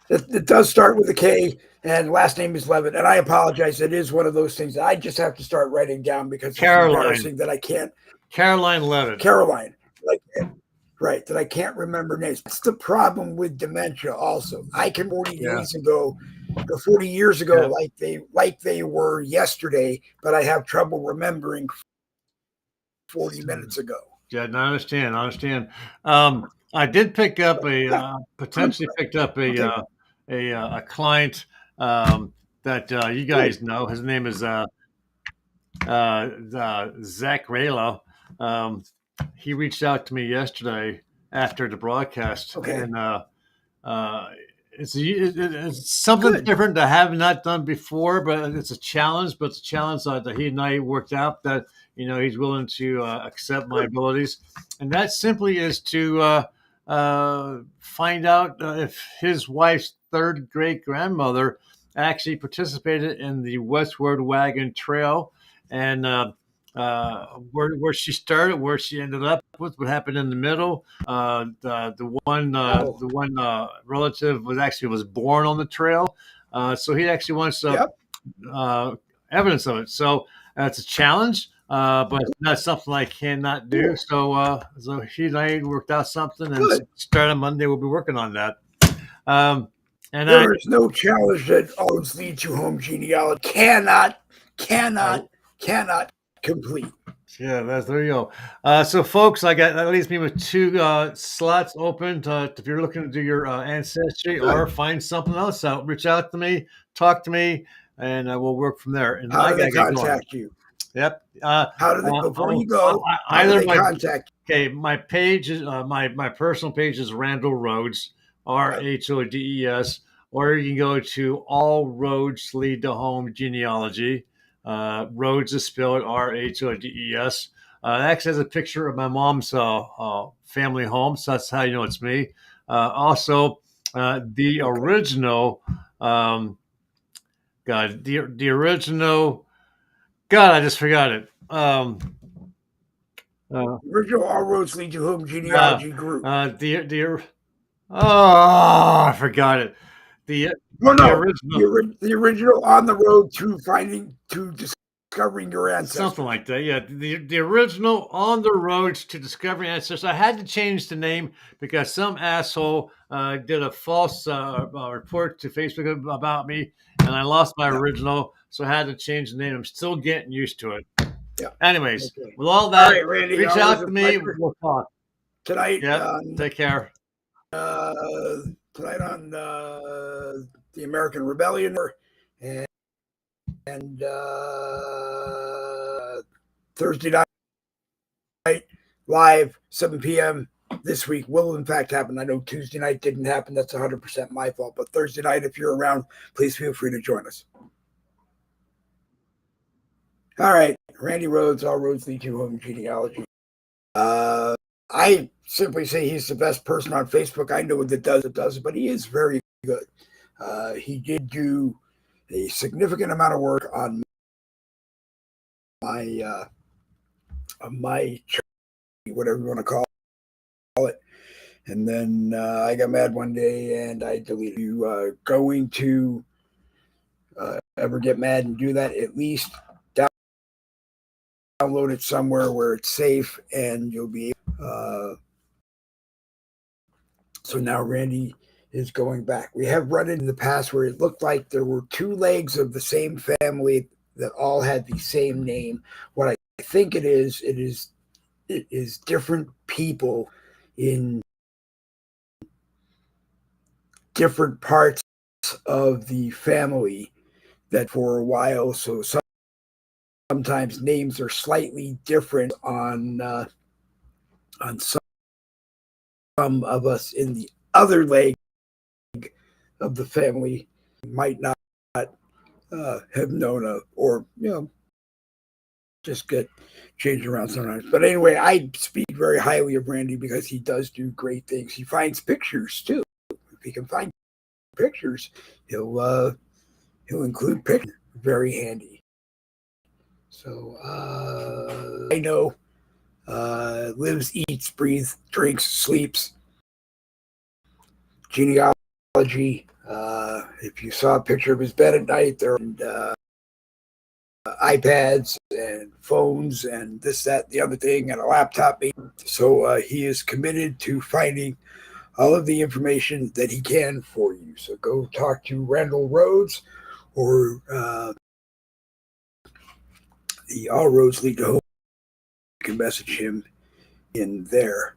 It does start with a K, and last name is Levin. And I apologize. It is one of those things that I just have to start writing down, because it's embarrassing that I can't. Caroline Levin. Caroline, right? That I can't remember names. That's the problem with dementia. Also, I can 40 days ago, or 40 years ago, like they were yesterday, but I have trouble remembering 40 minutes ago. Yeah, I understand. I did pick up potentially picked up a client that you guys know. His name is Zach Raylo. He reached out to me yesterday after the broadcast, and it's something different that I have not done before, but it's a challenge. But it's a challenge that he and I worked out, that he's willing to accept my abilities, and that simply is to find out if his wife's third great grandmother actually participated in the Westward Wagon Trail, and where she started, where she ended up, what happened in the middle. The one relative was born on the trail, so he actually wants evidence of it. So it's a challenge, but it's not something I cannot do. So he and I worked out something, and starting Monday we'll be working on that. And there is no challenge that always leads you home. Genealogy cannot complete. Yeah, there you go. So, folks, that leaves me with 2 slots open. If you're looking to do your ancestry or find something else out, reach out to me, talk to me, and we'll work from there. And how do they contact you? Yep. How do they, before you go, either they contact you? Okay, my page is my personal page is Randall Rhodes, RHODES, or you can go to All Roads Lead to Home Genealogy. Rhodes is spelled RHODES. It actually has a picture of my mom's family home, so that's how you know it's me. Also, the original, the original. God, I just forgot it. Original All Roads Lead to Home Genealogy Group. I forgot it. The original On the Road to Discovering Your Ancestors. Something like that, yeah. The original On the Road to Discovering Ancestors. I had to change the name because some asshole did a false report to Facebook about me, and I lost my original, so I had to change the name. I'm still getting used to it. Yeah. Anyways, with all that, Randy, reach out to me. We'll talk tonight. Yeah. Take care. Tonight on the American Rebellion, and Thursday night live 7 p.m. this week will in fact happen. I know Tuesday night didn't happen. That's 100% my fault. But Thursday night, if you're around, please feel free to join us. All right, Randy Rhodes, All Roads Lead to Home Genealogy. I simply say he's the best person on Facebook I know that does it, but he is very good. He did do a significant amount of work on my chart, whatever you want to call it, And then I got mad one day and I deleted you. Going to ever get mad and do that, at least download it somewhere where it's safe and you'll be so now Randy is going back. We have run in the past where it looked like there were two legs of the same family that all had the same name. What I think it is different people in different parts of the family that for a while. So sometimes names are slightly different on some of us in the other leg of the family might not have known of, or just get changed around sometimes. But anyway, I speak very highly of Randy because he does do great things. He finds pictures too. If he can find pictures, he'll include pictures. Very handy. So I know lives, eats, breathes, drinks, sleeps, genealogy. If you saw a picture of his bed at night, there are iPads and phones and this, that, the other thing, and a laptop. So he is committed to finding all of the information that he can for you. So go talk to Randall Rhodes, or the All Roads Lead to Home. You can message him in there.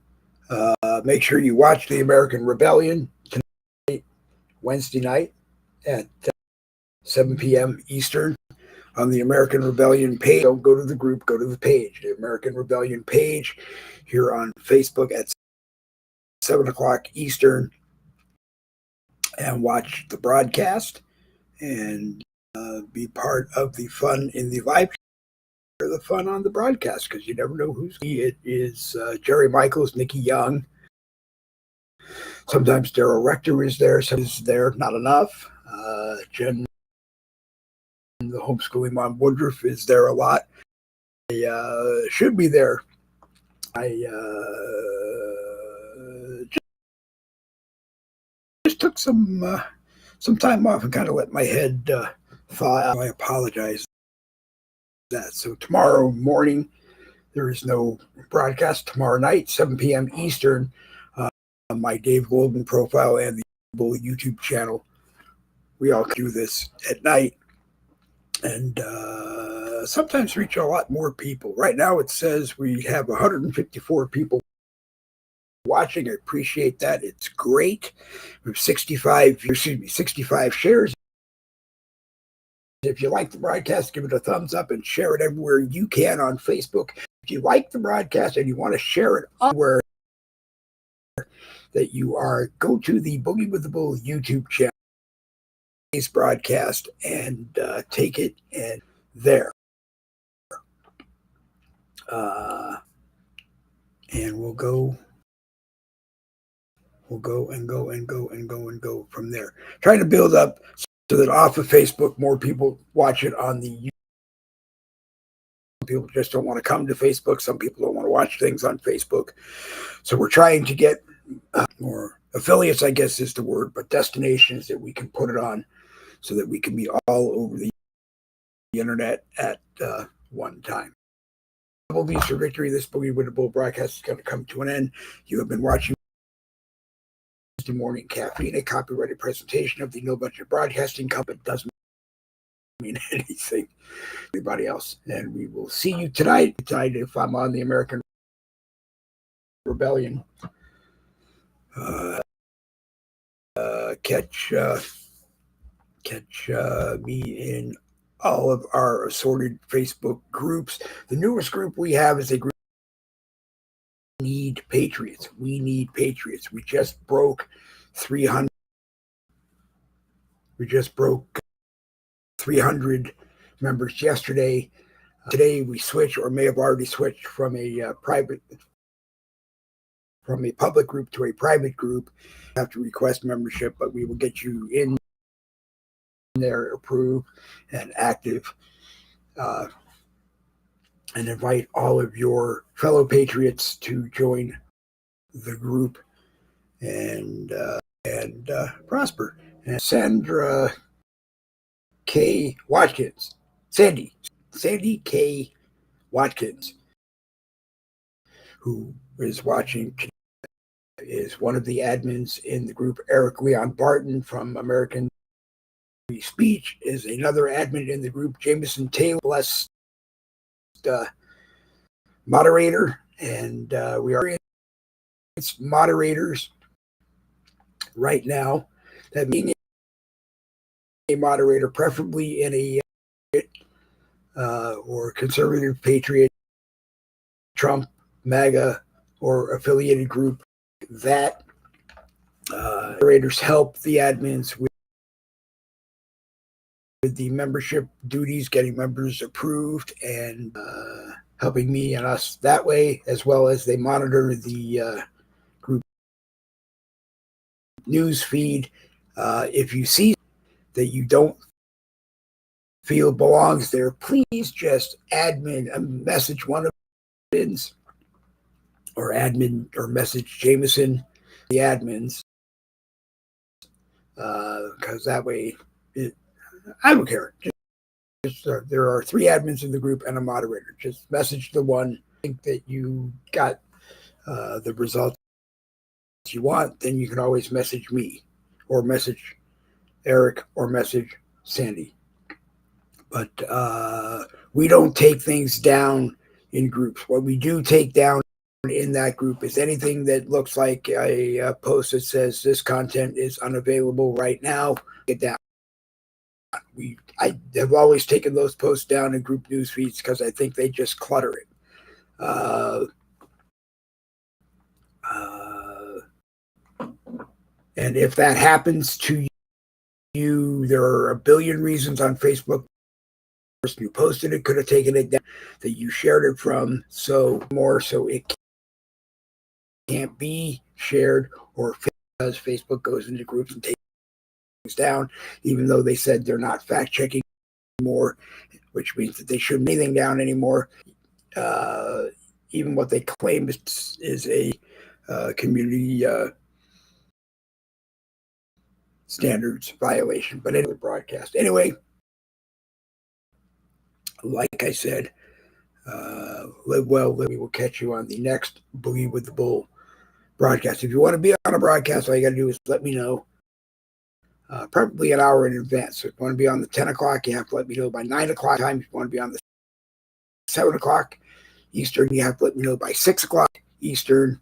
Make sure you watch the American Rebellion tonight, Wednesday night at 7 p.m. Eastern on the American Rebellion page. Don't go to the group, go to the page, the American Rebellion page here on Facebook at 7 o'clock Eastern, and watch the broadcast and be part of the fun in the live or the fun on the broadcast, because you never know who's. It is Jerry Michaels, Nikki Young. Sometimes Daryl Rector is there. Some is there, not enough. Jen, the homeschooling mom Woodruff, is there a lot. I should be there. I just took some time off and kind of let my head thaw out. I apologize for that. So tomorrow morning, there is no broadcast. Tomorrow night, 7 p.m. Eastern, on my Dave Goldman profile and the YouTube channel. We all do this at night, and sometimes reach a lot more people. Right now it says we have 154 people watching. I appreciate that. It's great. We have 65 shares. If you like the broadcast, give it a thumbs up and share it everywhere you can on Facebook. If you like the broadcast and you want to share it everywhere that you are, go to the Boogie with the Bull YouTube channel, broadcast, and take it and there. And we'll go from there. Trying to build up so that off of Facebook, more people watch it on the YouTube. Some people just don't want to come to Facebook. Some people don't want to watch things on Facebook. So we're trying to get more affiliates, I guess is the word, but destinations that we can put it on so that we can be all over the internet at one time. Double B's for victory. This Boogie with the Bull broadcast is going to come to an end. You have been watching Wednesday Morning Caffeine, a copyrighted presentation of the No Budget Broadcasting Company. Doesn't mean anything to anybody else. And we will see you tonight if I'm on the American Rebellion. Catch me in all of our assorted Facebook groups. The newest group we have is a group, We Need Patriots. We Need Patriots. We just broke 300. We just broke 300 members yesterday. Today we switch, or may have already switched from a public group to a private group. You have to request membership, but we will get you in there, approved and active, and invite all of your fellow patriots to join the group and prosper. And Sandra K. Watkins, Sandy K. Watkins, who is watching, is one of the admins in the group. Eric Leon Barton from American Speech is another admin in the group. Jameson Taylor, blessed moderator, and we are moderators right now. That being a moderator, preferably in a or conservative, patriot, Trump, MAGA, or affiliated group, that moderators help the admins with the membership duties, getting members approved, and helping me and us that way, as well as they monitor the group news feed. If you see that you don't feel belongs there, please just message one of the admins, or message Jameson, the admins, because that way I don't care. There are 3 admins in the group and a moderator. Just message the one. Think that you got the results you want, then you can always message me, or message Eric, or message Sandy. But we don't take things down in groups. What we do take down in that group is anything that looks like a post that says this content is unavailable right now. Get down. I have always taken those posts down in group news feeds because I think they just clutter it. And if that happens to you, there are a billion reasons on Facebook. The person who posted it could have taken it down, that you shared it from, so it can't be shared, or because Facebook goes into groups and takes things down, even though they said they're not fact checking anymore, which means that they shouldn't be anything down anymore. Even what they claim is a community standards violation, but anyway, broadcast. Anyway, like I said, live well. We will catch you on the next Boogie with the Bull broadcast. If you want to be on a broadcast, all you got to do is let me know, probably an hour in advance. So if you want to be on the 10 o'clock, you have to let me know by 9 o'clock time. If you want to be on the 7 o'clock Eastern, you have to let me know by 6 o'clock Eastern.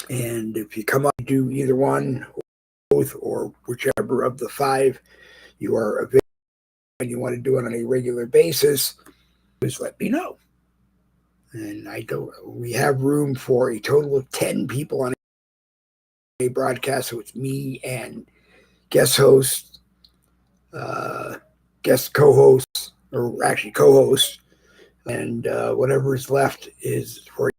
And if you come up, do either one, or both, or whichever of the 5 you are available and you want to do it on a regular basis, just let me know. And we have room for a total of 10 people on a broadcast. So it's me and guest hosts, guest co-hosts, or actually co-hosts, and whatever is left is for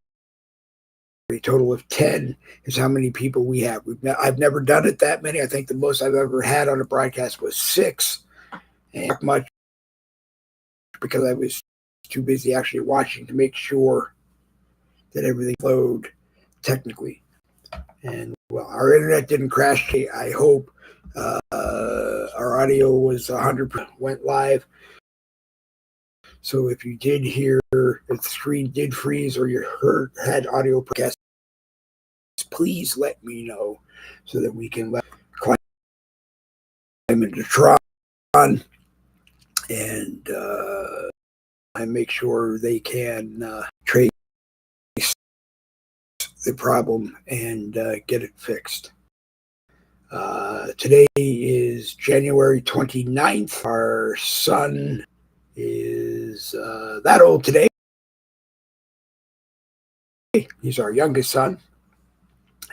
a total of 10 is how many people we have. I've never done it that many. I think the most I've ever had on a broadcast was 6, and not much, because I was too busy actually watching to make sure that everything flowed technically. And well, our internet didn't crash. I hope our audio was 100% went live. So if you did hear, if the screen did freeze, or you had audio broadcast, please let me know so that we can climb into Tron and make sure they can trace the problem and get it fixed. Today is January 29th. Our son is that old today. He's our youngest son.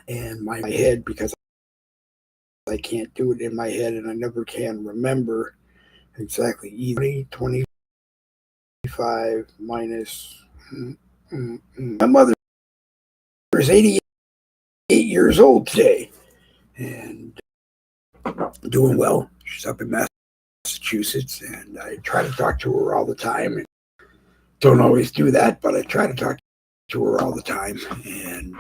And my head, because I can't do it in my head and I never can remember exactly either. 25 minus. My mother is 88 years old today and doing well. She's up in Massachusetts, and I try to talk to her all the time. Don't always do that, but I try to talk to her all the time. And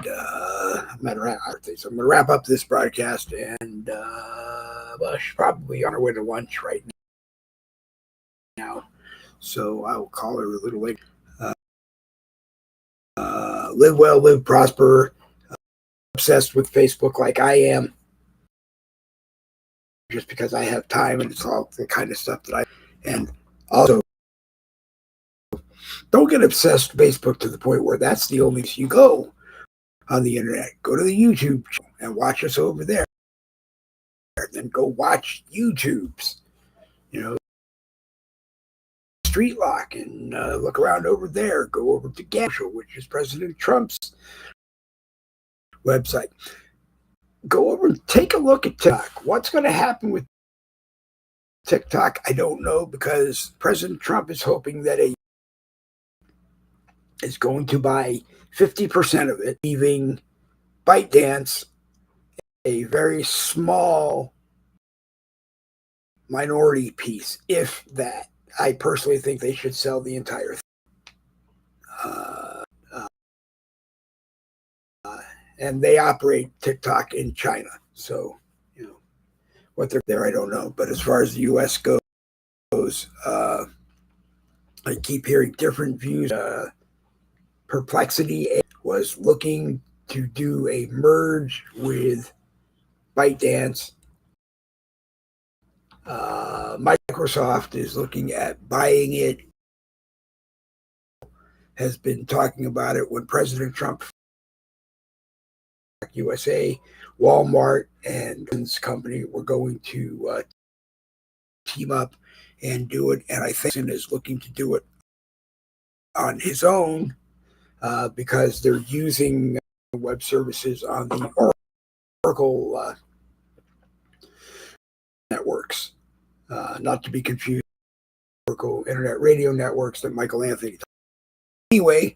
I'm at a birthday, so I'm going to wrap up this broadcast, and well, she's probably on her way to lunch right now. So I will call her a little later. Live well, live prosper. Obsessed with Facebook like I am, just because I have time, and it's all the kind of stuff that and also don't get obsessed with Facebook to the point where that's the only place you go on the internet. Go to the YouTube channel and watch us over there. Then go watch YouTube's, Street Lock, and look around over there. Go over to Gashel, which is President Trump's website. Go over and take a look at TikTok. What's going to happen with TikTok? I don't know, because President Trump is hoping that is going to buy 50% of it, leaving ByteDance a very small minority piece, if that. I personally think they should sell the entire thing. And they operate TikTok in China. So, what they're there, I don't know. But as far as the U.S. goes, I keep hearing different views. Perplexity was looking to do a merge with ByteDance. Microsoft is looking at buying it, has been talking about it when President Trump, USA, Walmart, and his company were going to team up and do it. And I think he is looking to do it on his own because they're using web services on the Oracle networks, not to be confused with Oracle Internet Radio networks that Michael Anthony. Anyway,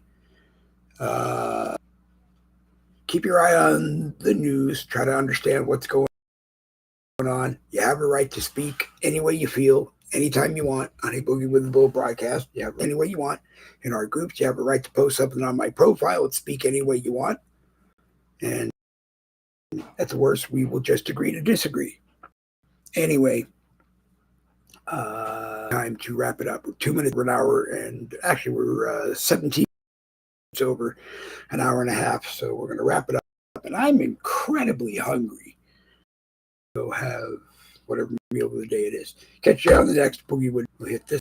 keep your eye on the news. Try to understand what's going on. You have a right to speak any way you feel, anytime you want on a Boogie with the Bull broadcast. You have any way you want. In our groups, you have a right to post something on my profile and speak any way you want. And at the worst, we will just agree to disagree. Anyway, time to wrap it up. We're 2 minutes over an hour, and actually we're 17 minutes over an hour and a half. So we're going to wrap it up. And I'm incredibly hungry. So have whatever meal of the day it is. Catch you on the next Boogie. We'll hit this.